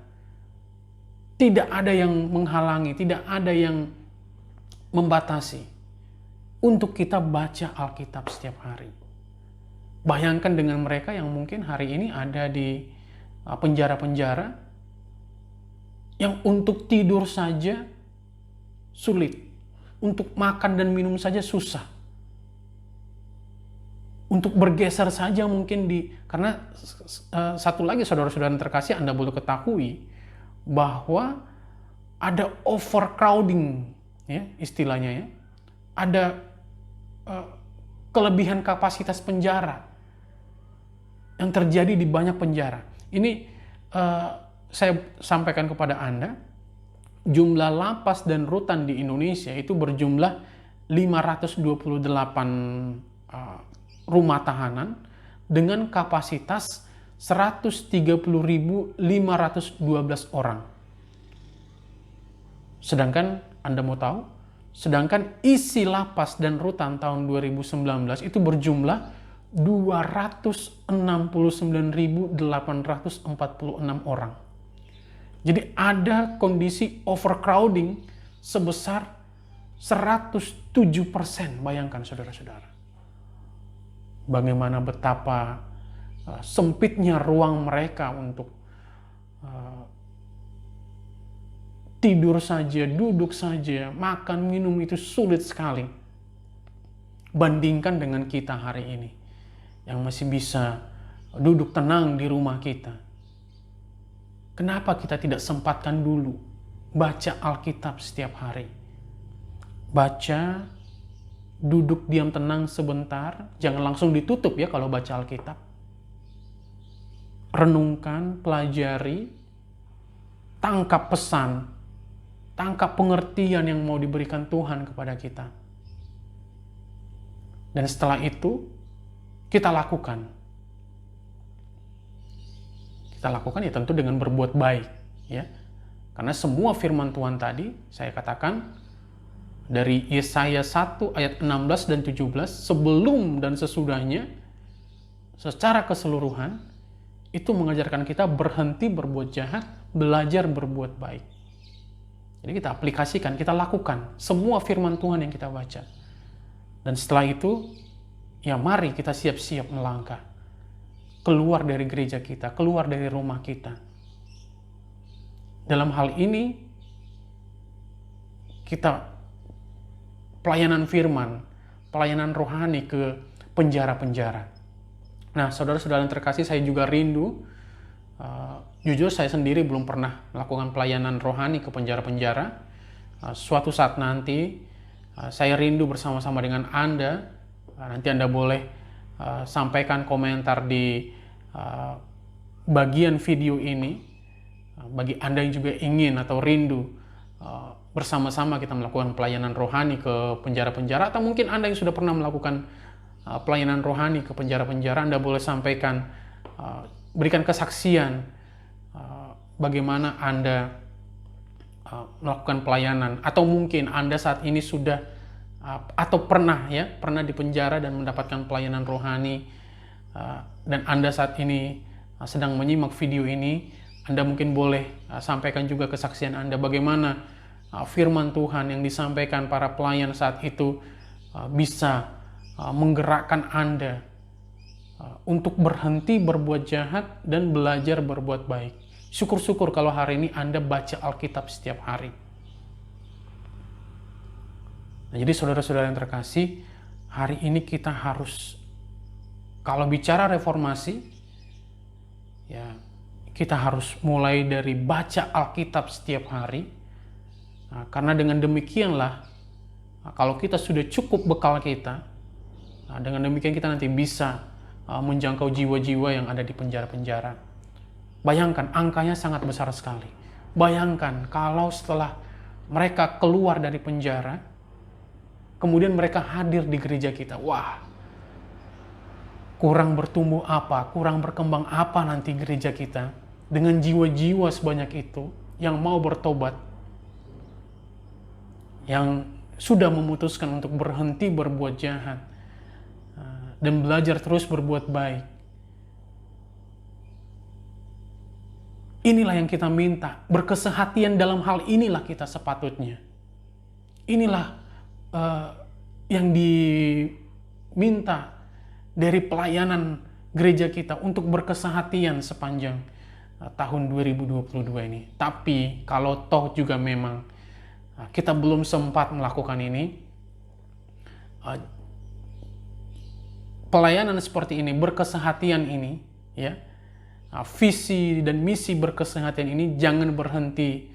Tidak ada yang menghalangi, tidak ada yang membatasi untuk kita baca Alkitab setiap hari. Bayangkan dengan mereka yang mungkin hari ini ada di penjara-penjara, yang untuk tidur saja sulit, untuk makan dan minum saja susah, untuk bergeser saja mungkin karena satu lagi saudara-saudara terkasih, Anda boleh ketahui bahwa ada overcrowding, ya istilahnya ya, ada kelebihan kapasitas penjara yang terjadi di banyak penjara. Ini saya sampaikan kepada Anda, jumlah lapas dan rutan di Indonesia itu berjumlah 528 rumah tahanan dengan kapasitas 130.512 orang. Sedangkan Anda mau tahu, sedangkan isi lapas dan rutan tahun 2019 itu berjumlah 269.846 orang. Jadi ada kondisi overcrowding sebesar 107%. Bayangkan saudara-saudara. Bagaimana betapa sempitnya ruang mereka untuk tidur saja, duduk saja, makan, minum itu sulit sekali. Bandingkan dengan kita hari ini, yang masih bisa duduk tenang di rumah kita. Kenapa kita tidak sempatkan dulu baca Alkitab setiap hari? Baca, duduk diam tenang sebentar, jangan langsung ditutup ya kalau baca Alkitab. Renungkan, pelajari, tangkap pesan, tangkap pengertian yang mau diberikan Tuhan kepada kita. Dan setelah itu, kita lakukan. Kita lakukan ya tentu dengan berbuat baik. Ya. Karena semua firman Tuhan tadi, saya katakan, dari Yesaya 1 ayat 16 dan 17, sebelum dan sesudahnya, secara keseluruhan, itu mengajarkan kita berhenti berbuat jahat, belajar berbuat baik. Jadi kita aplikasikan, kita lakukan semua firman Tuhan yang kita baca. Dan setelah itu, ya mari kita siap-siap melangkah. Keluar dari gereja kita, keluar dari rumah kita. Dalam hal ini, kita pelayanan firman, pelayanan rohani ke penjara-penjara. Nah, saudara-saudara yang terkasih, saya juga rindu. Jujur saya sendiri belum pernah melakukan pelayanan rohani ke penjara-penjara. Suatu saat nanti saya rindu bersama-sama dengan Anda. Nanti Anda boleh sampaikan komentar di bagian video ini. Bagi Anda yang juga ingin atau rindu bersama-sama kita melakukan pelayanan rohani ke penjara-penjara, atau mungkin Anda yang sudah pernah melakukan pelayanan rohani ke penjara-penjara, Anda boleh sampaikan, berikan kesaksian bagaimana Anda melakukan pelayanan, atau mungkin Anda saat ini sudah atau pernah di penjara dan mendapatkan pelayanan rohani, dan Anda saat ini sedang menyimak video ini. Anda mungkin boleh sampaikan juga kesaksian Anda bagaimana firman Tuhan yang disampaikan para pelayan saat itu bisa menggerakkan Anda untuk berhenti berbuat jahat dan belajar berbuat baik. Syukur-syukur kalau hari ini Anda baca Alkitab setiap hari. Nah, jadi saudara-saudara yang terkasih, hari ini kita harus, kalau bicara reformasi, ya kita harus mulai dari baca Alkitab setiap hari. Nah, karena dengan demikianlah, kalau kita sudah cukup bekal kita, dengan demikian kita nanti bisa menjangkau jiwa-jiwa yang ada di penjara-penjara. Bayangkan, angkanya sangat besar sekali. Bayangkan kalau setelah mereka keluar dari penjara, kemudian mereka hadir di gereja kita. Wah, kurang bertumbuh apa, kurang berkembang apa nanti gereja kita dengan jiwa-jiwa sebanyak itu yang mau bertobat, yang sudah memutuskan untuk berhenti berbuat jahat dan belajar terus berbuat baik. Inilah yang kita minta, berkesehatian dalam hal inilah kita sepatutnya. Inilah yang diminta dari pelayanan gereja kita untuk berkesehatian sepanjang tahun 2022 ini. Tapi kalau toh juga memang kita belum sempat melakukan ini, pelayanan seperti ini, berkesehatian ini, ya, visi dan misi berkesehatan ini jangan berhenti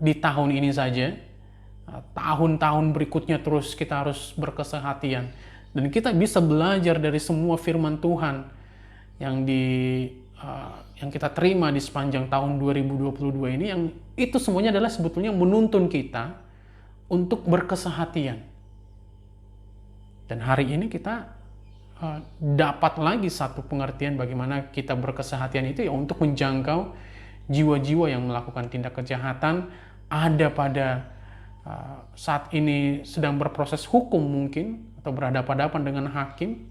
di tahun ini saja. Tahun-tahun berikutnya terus kita harus berkesehatan. Dan kita bisa belajar dari semua firman Tuhan yang kita terima di sepanjang tahun 2022 ini, yang itu semuanya adalah sebetulnya menuntun kita untuk berkesehatan. Dan hari ini kita dapat lagi satu pengertian bagaimana kita berkesehatan itu, ya untuk menjangkau jiwa-jiwa yang melakukan tindak kejahatan, ada pada saat ini sedang berproses hukum mungkin, atau berhadapan-hadapan dengan hakim.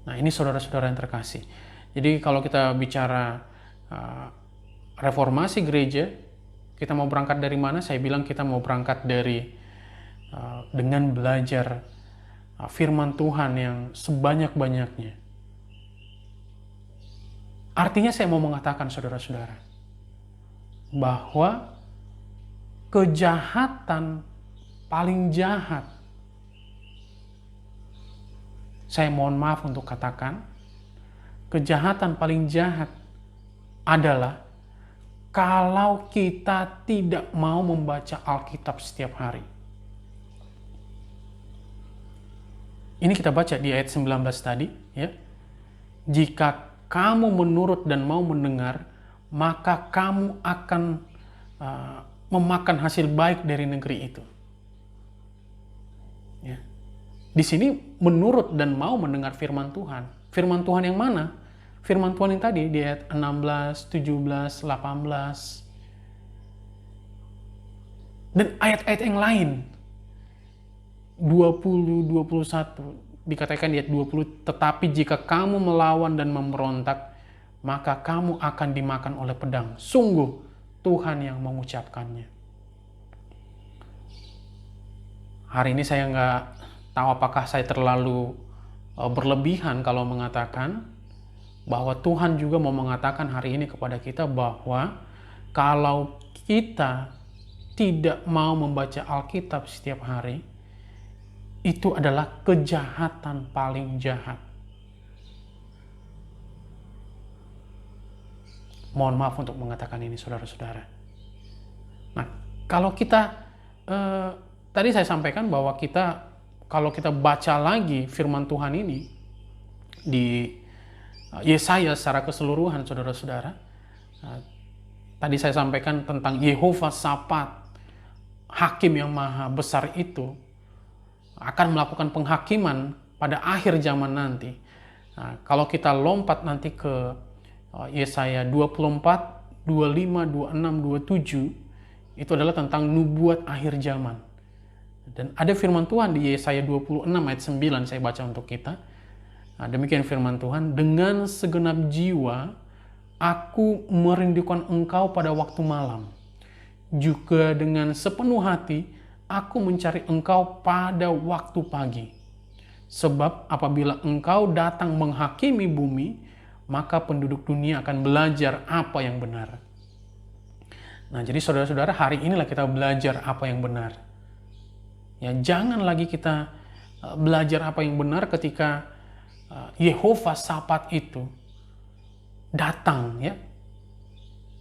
Nah, ini saudara-saudara yang terkasih. Jadi kalau kita bicara reformasi gereja, kita mau berangkat dari mana? Saya bilang kita mau berangkat dari dengan belajar firman Tuhan yang sebanyak-banyaknya. Artinya saya mau mengatakan saudara-saudara, bahwa kejahatan paling jahat, saya mohon maaf untuk katakan, kejahatan paling jahat adalah kalau kita tidak mau membaca Alkitab setiap hari. Ini kita baca di ayat 19 tadi, ya. Jika kamu menurut dan mau mendengar, maka kamu akan memakan hasil baik dari negeri itu. Ya. Di sini menurut dan mau mendengar firman Tuhan. Firman Tuhan yang mana? Firman Tuhan yang tadi di ayat 16, 17, 18. Dan ayat-ayat yang lain. 20, 21. Dikatakan di ayat 20, tetapi jika kamu melawan dan memberontak, maka kamu akan dimakan oleh pedang. Sungguh, Tuhan yang mengucapkannya. Hari ini saya nggak tahu apakah saya terlalu berlebihan kalau mengatakan bahwa Tuhan juga mau mengatakan hari ini kepada kita bahwa kalau kita tidak mau membaca Alkitab setiap hari, itu adalah kejahatan paling jahat. Mohon maaf untuk mengatakan ini, saudara-saudara. Nah, kalau kita tadi saya sampaikan bahwa kalau kita baca lagi firman Tuhan ini di Yesaya secara keseluruhan, saudara-saudara, tadi saya sampaikan tentang Yehoshafat, hakim yang maha besar itu akan melakukan penghakiman pada akhir zaman nanti. Nah, kalau kita lompat nanti ke Yesaya 24, 25, 26, 27, itu adalah tentang nubuat akhir zaman. Dan ada firman Tuhan di Yesaya 26 ayat 9, saya baca untuk kita. Nah, demikian firman Tuhan, dengan segenap jiwa aku merindukan engkau pada waktu malam. Juga dengan sepenuh hati aku mencari engkau pada waktu pagi. Sebab apabila engkau datang menghakimi bumi, maka penduduk dunia akan belajar apa yang benar. Nah, jadi saudara-saudara, hari inilah kita belajar apa yang benar. Ya, jangan lagi kita belajar apa yang benar ketika Yehoshafat itu datang, ya.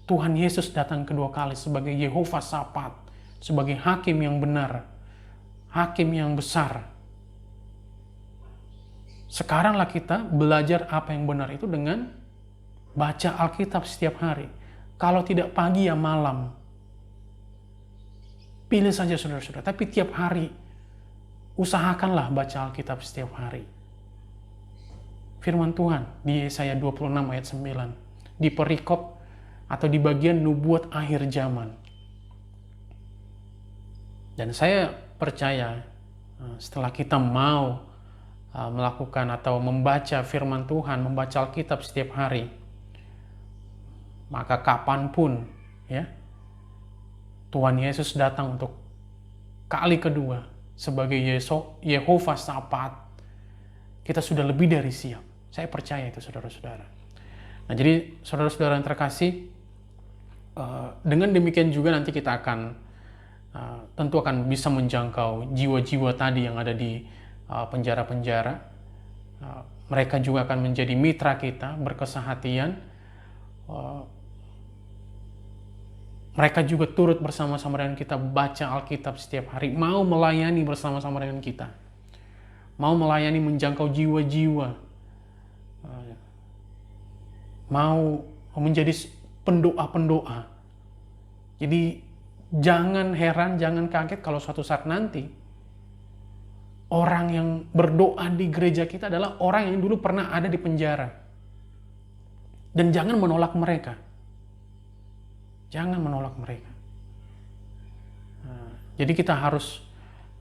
Tuhan Yesus datang kedua kali sebagai Yehoshafat, sebagai hakim yang benar, hakim yang besar. Sekaranglah kita belajar apa yang benar itu dengan baca Alkitab setiap hari. Kalau tidak pagi ya malam. Pilih saja saudara-saudara, tapi tiap hari usahakanlah baca Alkitab setiap hari. Firman Tuhan di Yesaya 26 ayat 9, di perikop atau di bagian nubuat akhir zaman. Dan saya percaya setelah kita mau melakukan atau membaca firman Tuhan, membaca Alkitab setiap hari, maka kapanpun, ya, Tuhan Yesus datang untuk kali kedua sebagai Yehoshafat, kita sudah lebih dari siap. Saya percaya itu, saudara-saudara. Nah, jadi saudara-saudara yang terkasih, dengan demikian juga nanti kita akan tentu akan bisa menjangkau jiwa-jiwa tadi yang ada di penjara-penjara. Mereka juga akan menjadi mitra kita, berkesehatian. Mereka juga turut bersama-sama dengan kita baca Alkitab setiap hari, mau melayani bersama-sama dengan kita, mau melayani menjangkau jiwa-jiwa, mau menjadi pendoa-pendoa. Jadi jangan heran, jangan kaget kalau suatu saat nanti orang yang berdoa di gereja kita adalah orang yang dulu pernah ada di penjara. Dan jangan menolak mereka. Jangan menolak mereka. Jadi kita harus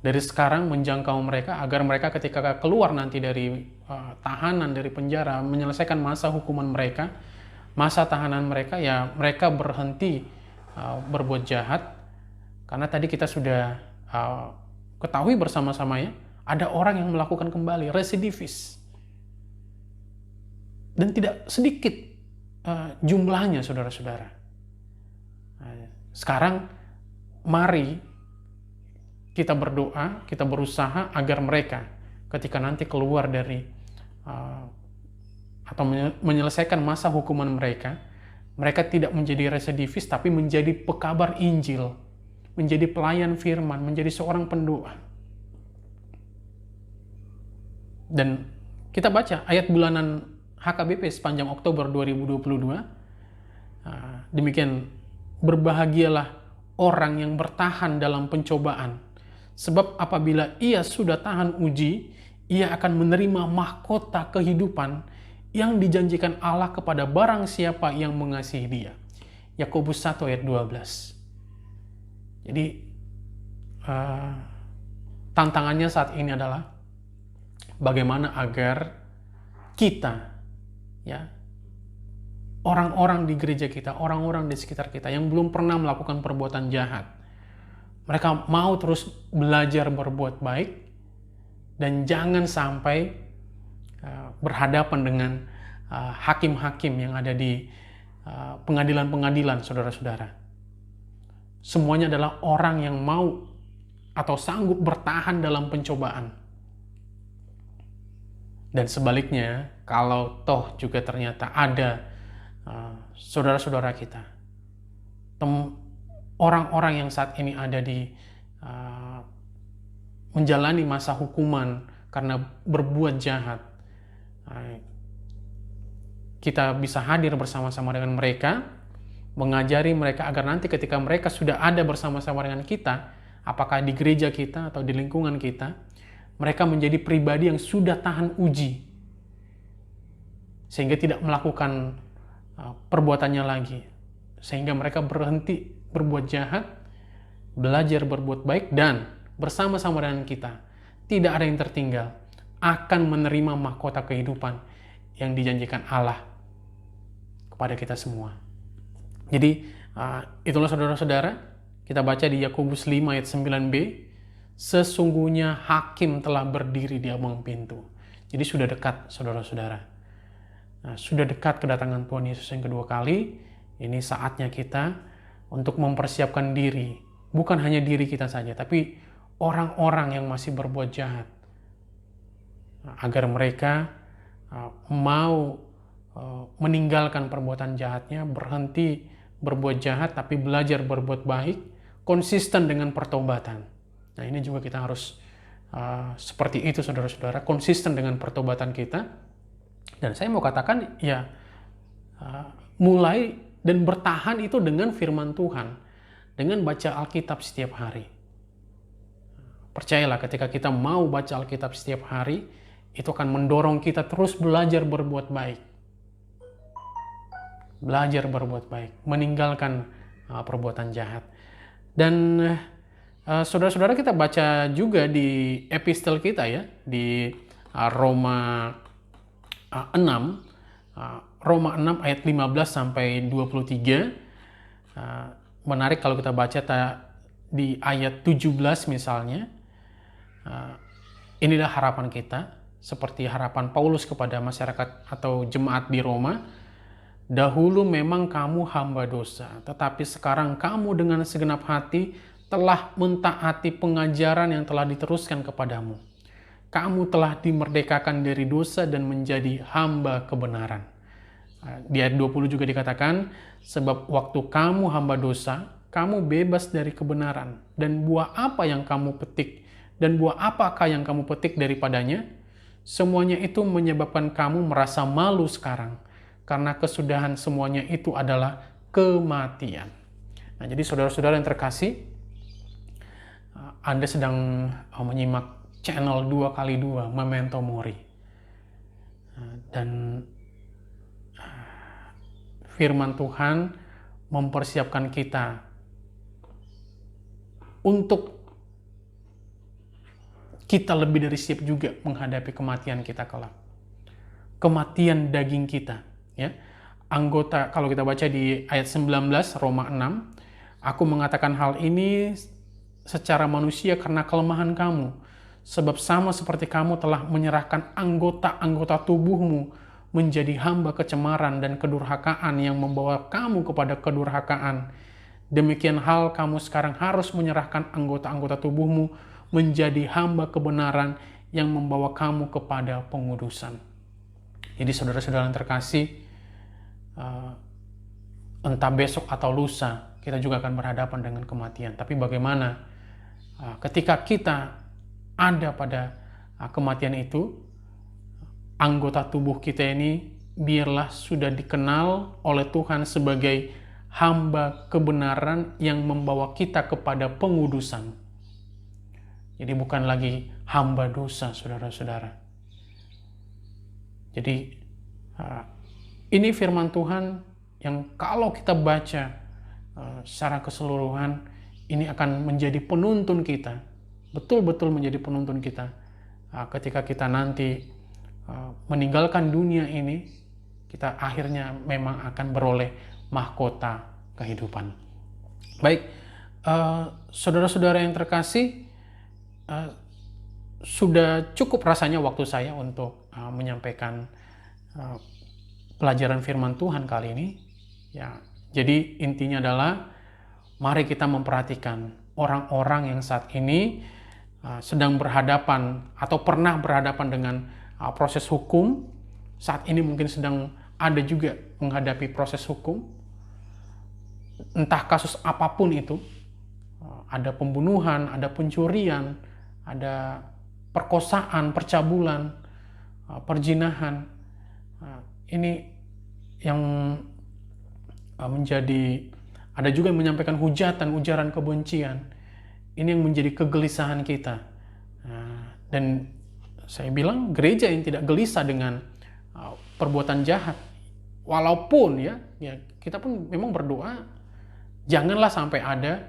dari sekarang menjangkau mereka agar mereka ketika keluar nanti dari tahanan, dari penjara, menyelesaikan masa hukuman mereka, masa tahanan mereka, ya mereka berhenti berbuat jahat. Karena tadi kita sudah ketahui bersama-sama, ya, ada orang yang melakukan kembali, residivis. Dan tidak sedikit jumlahnya, saudara-saudara. Sekarang mari kita berdoa, kita berusaha agar mereka ketika nanti keluar dari atau menyelesaikan masa hukuman mereka, mereka tidak menjadi residivis tapi menjadi pekabar Injil, menjadi pelayan firman, menjadi seorang pendoa. Dan kita baca ayat bulanan HKBP sepanjang Oktober 2022, demikian, berbahagialah orang yang bertahan dalam pencobaan, sebab apabila ia sudah tahan uji, ia akan menerima mahkota kehidupan yang dijanjikan Allah kepada barang siapa yang mengasihi dia. Yakobus 1 ayat 12. Jadi tantangannya saat ini adalah bagaimana agar kita, ya, orang-orang di gereja kita, orang-orang di sekitar kita yang belum pernah melakukan perbuatan jahat. Mereka mau terus belajar berbuat baik dan jangan sampai berhadapan dengan hakim-hakim yang ada di pengadilan-pengadilan, saudara-saudara. Semuanya adalah orang yang mau atau sanggup bertahan dalam pencobaan. Dan sebaliknya, kalau toh juga ternyata ada saudara-saudara kita, orang-orang yang saat ini ada di menjalani masa hukuman karena berbuat jahat, kita bisa hadir bersama-sama dengan mereka, mengajari mereka agar nanti ketika mereka sudah ada bersama-sama dengan kita, apakah di gereja kita atau di lingkungan kita, mereka menjadi pribadi yang sudah tahan uji, sehingga tidak melakukan perbuatannya lagi, sehingga mereka berhenti berbuat jahat, belajar berbuat baik, dan bersama-sama dengan kita tidak ada yang tertinggal, akan menerima mahkota kehidupan yang dijanjikan Allah kepada kita semua. Jadi itulah saudara-saudara, kita baca di Yakobus 5 ayat 9b, sesungguhnya hakim telah berdiri di ambang pintu. Jadi sudah dekat saudara-saudara. Sudah dekat kedatangan Tuhan Yesus yang kedua kali. Ini saatnya kita untuk mempersiapkan diri. Bukan hanya diri kita saja, tapi orang-orang yang masih berbuat jahat. Agar mereka mau meninggalkan perbuatan jahatnya, berhenti berbuat jahat, tapi belajar berbuat baik, konsisten dengan pertobatan. Nah, ini juga kita harus seperti itu saudara-saudara, konsisten dengan pertobatan kita. Dan saya mau katakan ya, mulai dan bertahan itu dengan firman Tuhan, dengan baca Alkitab setiap hari. Percayalah, ketika kita mau baca Alkitab setiap hari, itu akan mendorong kita terus belajar berbuat baik. Belajar berbuat baik, meninggalkan perbuatan jahat. Dan saudara-saudara, kita baca juga di epistel kita ya, di Roma 6 ayat 15 sampai 23. Menarik kalau kita baca di ayat 17 misalnya. Inilah harapan kita, seperti harapan Paulus kepada masyarakat atau jemaat di Roma. Dahulu memang kamu hamba dosa, tetapi sekarang kamu dengan segenap hati telah mentaati pengajaran yang telah diteruskan kepadamu. Kamu telah dimerdekakan dari dosa dan menjadi hamba kebenaran. Di ayat 20 juga dikatakan, sebab waktu kamu hamba dosa, kamu bebas dari kebenaran. Dan buah apa yang kamu petik? Dan buah apakah yang kamu petik daripadanya? Semuanya itu menyebabkan kamu merasa malu sekarang. Karena kesudahan semuanya itu adalah kematian. Nah, jadi saudara-saudara yang terkasih, Anda sedang menyimak channel 2x2 Memento Mori. Dan firman Tuhan mempersiapkan kita untuk kita lebih dari siap juga menghadapi kematian kita kelak. Kematian daging kita, ya. Anggota, kalau kita baca di ayat 19 Roma 6, aku mengatakan hal ini secara manusia karena kelemahan kamu. Sebab sama seperti kamu telah menyerahkan anggota-anggota tubuhmu menjadi hamba kecemaran dan kedurhakaan yang membawa kamu kepada kedurhakaan. Demikian hal kamu sekarang harus menyerahkan anggota-anggota tubuhmu menjadi hamba kebenaran yang membawa kamu kepada pengudusan. Jadi saudara-saudara yang terkasih, entah besok atau lusa kita juga akan berhadapan dengan kematian. Tapi bagaimana ketika kita ada pada kematian itu, anggota tubuh kita ini biarlah sudah dikenal oleh Tuhan sebagai hamba kebenaran yang membawa kita kepada pengudusan. Jadi bukan lagi hamba dosa, saudara-saudara. Jadi ini firman Tuhan yang kalau kita baca secara keseluruhan, ini akan menjadi penuntun kita, betul-betul menjadi penuntun kita ketika kita nanti meninggalkan dunia ini. kita akhirnya memang akan beroleh mahkota kehidupan. Baik, saudara-saudara yang terkasih, sudah cukup rasanya waktu saya untuk menyampaikan pelajaran firman Tuhan kali ini. Ya, jadi intinya adalah mari kita memperhatikan orang-orang yang saat ini sedang berhadapan atau pernah berhadapan dengan proses hukum. Saat ini mungkin sedang ada juga menghadapi proses hukum. Entah kasus apapun itu. Ada pembunuhan, ada pencurian, ada perkosaan, percabulan, perzinahan. Ini yang menjadi, ada juga yang menyampaikan hujatan, ujaran kebencian. Ini yang menjadi kegelisahan kita. Dan saya bilang gereja yang tidak gelisah dengan perbuatan jahat. Walaupun ya kita pun memang berdoa, janganlah sampai ada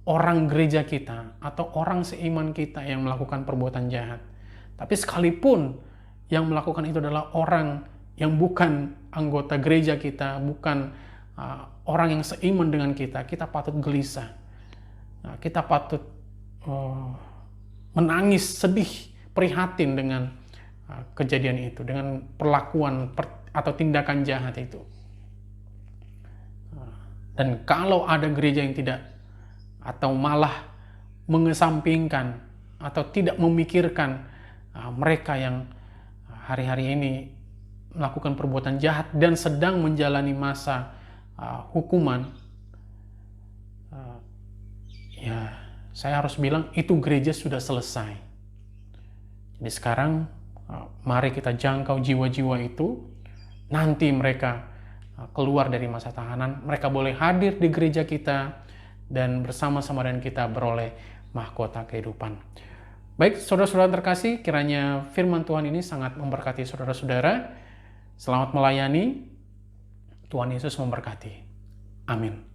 orang gereja kita atau orang seiman kita yang melakukan perbuatan jahat. Tapi sekalipun yang melakukan itu adalah orang yang bukan anggota gereja kita, bukan orang yang seiman dengan kita, kita patut gelisah. Kita patut menangis, sedih, prihatin dengan kejadian itu, dengan perlakuan atau tindakan jahat itu. Dan kalau ada gereja yang tidak atau malah mengesampingkan atau tidak memikirkan mereka yang hari-hari ini melakukan perbuatan jahat dan sedang menjalani masa hukuman, ya saya harus bilang itu gereja sudah selesai. Jadi sekarang mari kita jangkau jiwa-jiwa itu. Nanti mereka keluar dari masa tahanan, mereka boleh hadir di gereja kita dan bersama-sama dengan kita beroleh mahkota kehidupan. Baik, saudara-saudara terkasih, kiranya firman Tuhan ini sangat memberkati saudara-saudara. Selamat melayani, Tuhan Yesus memberkati. Amin.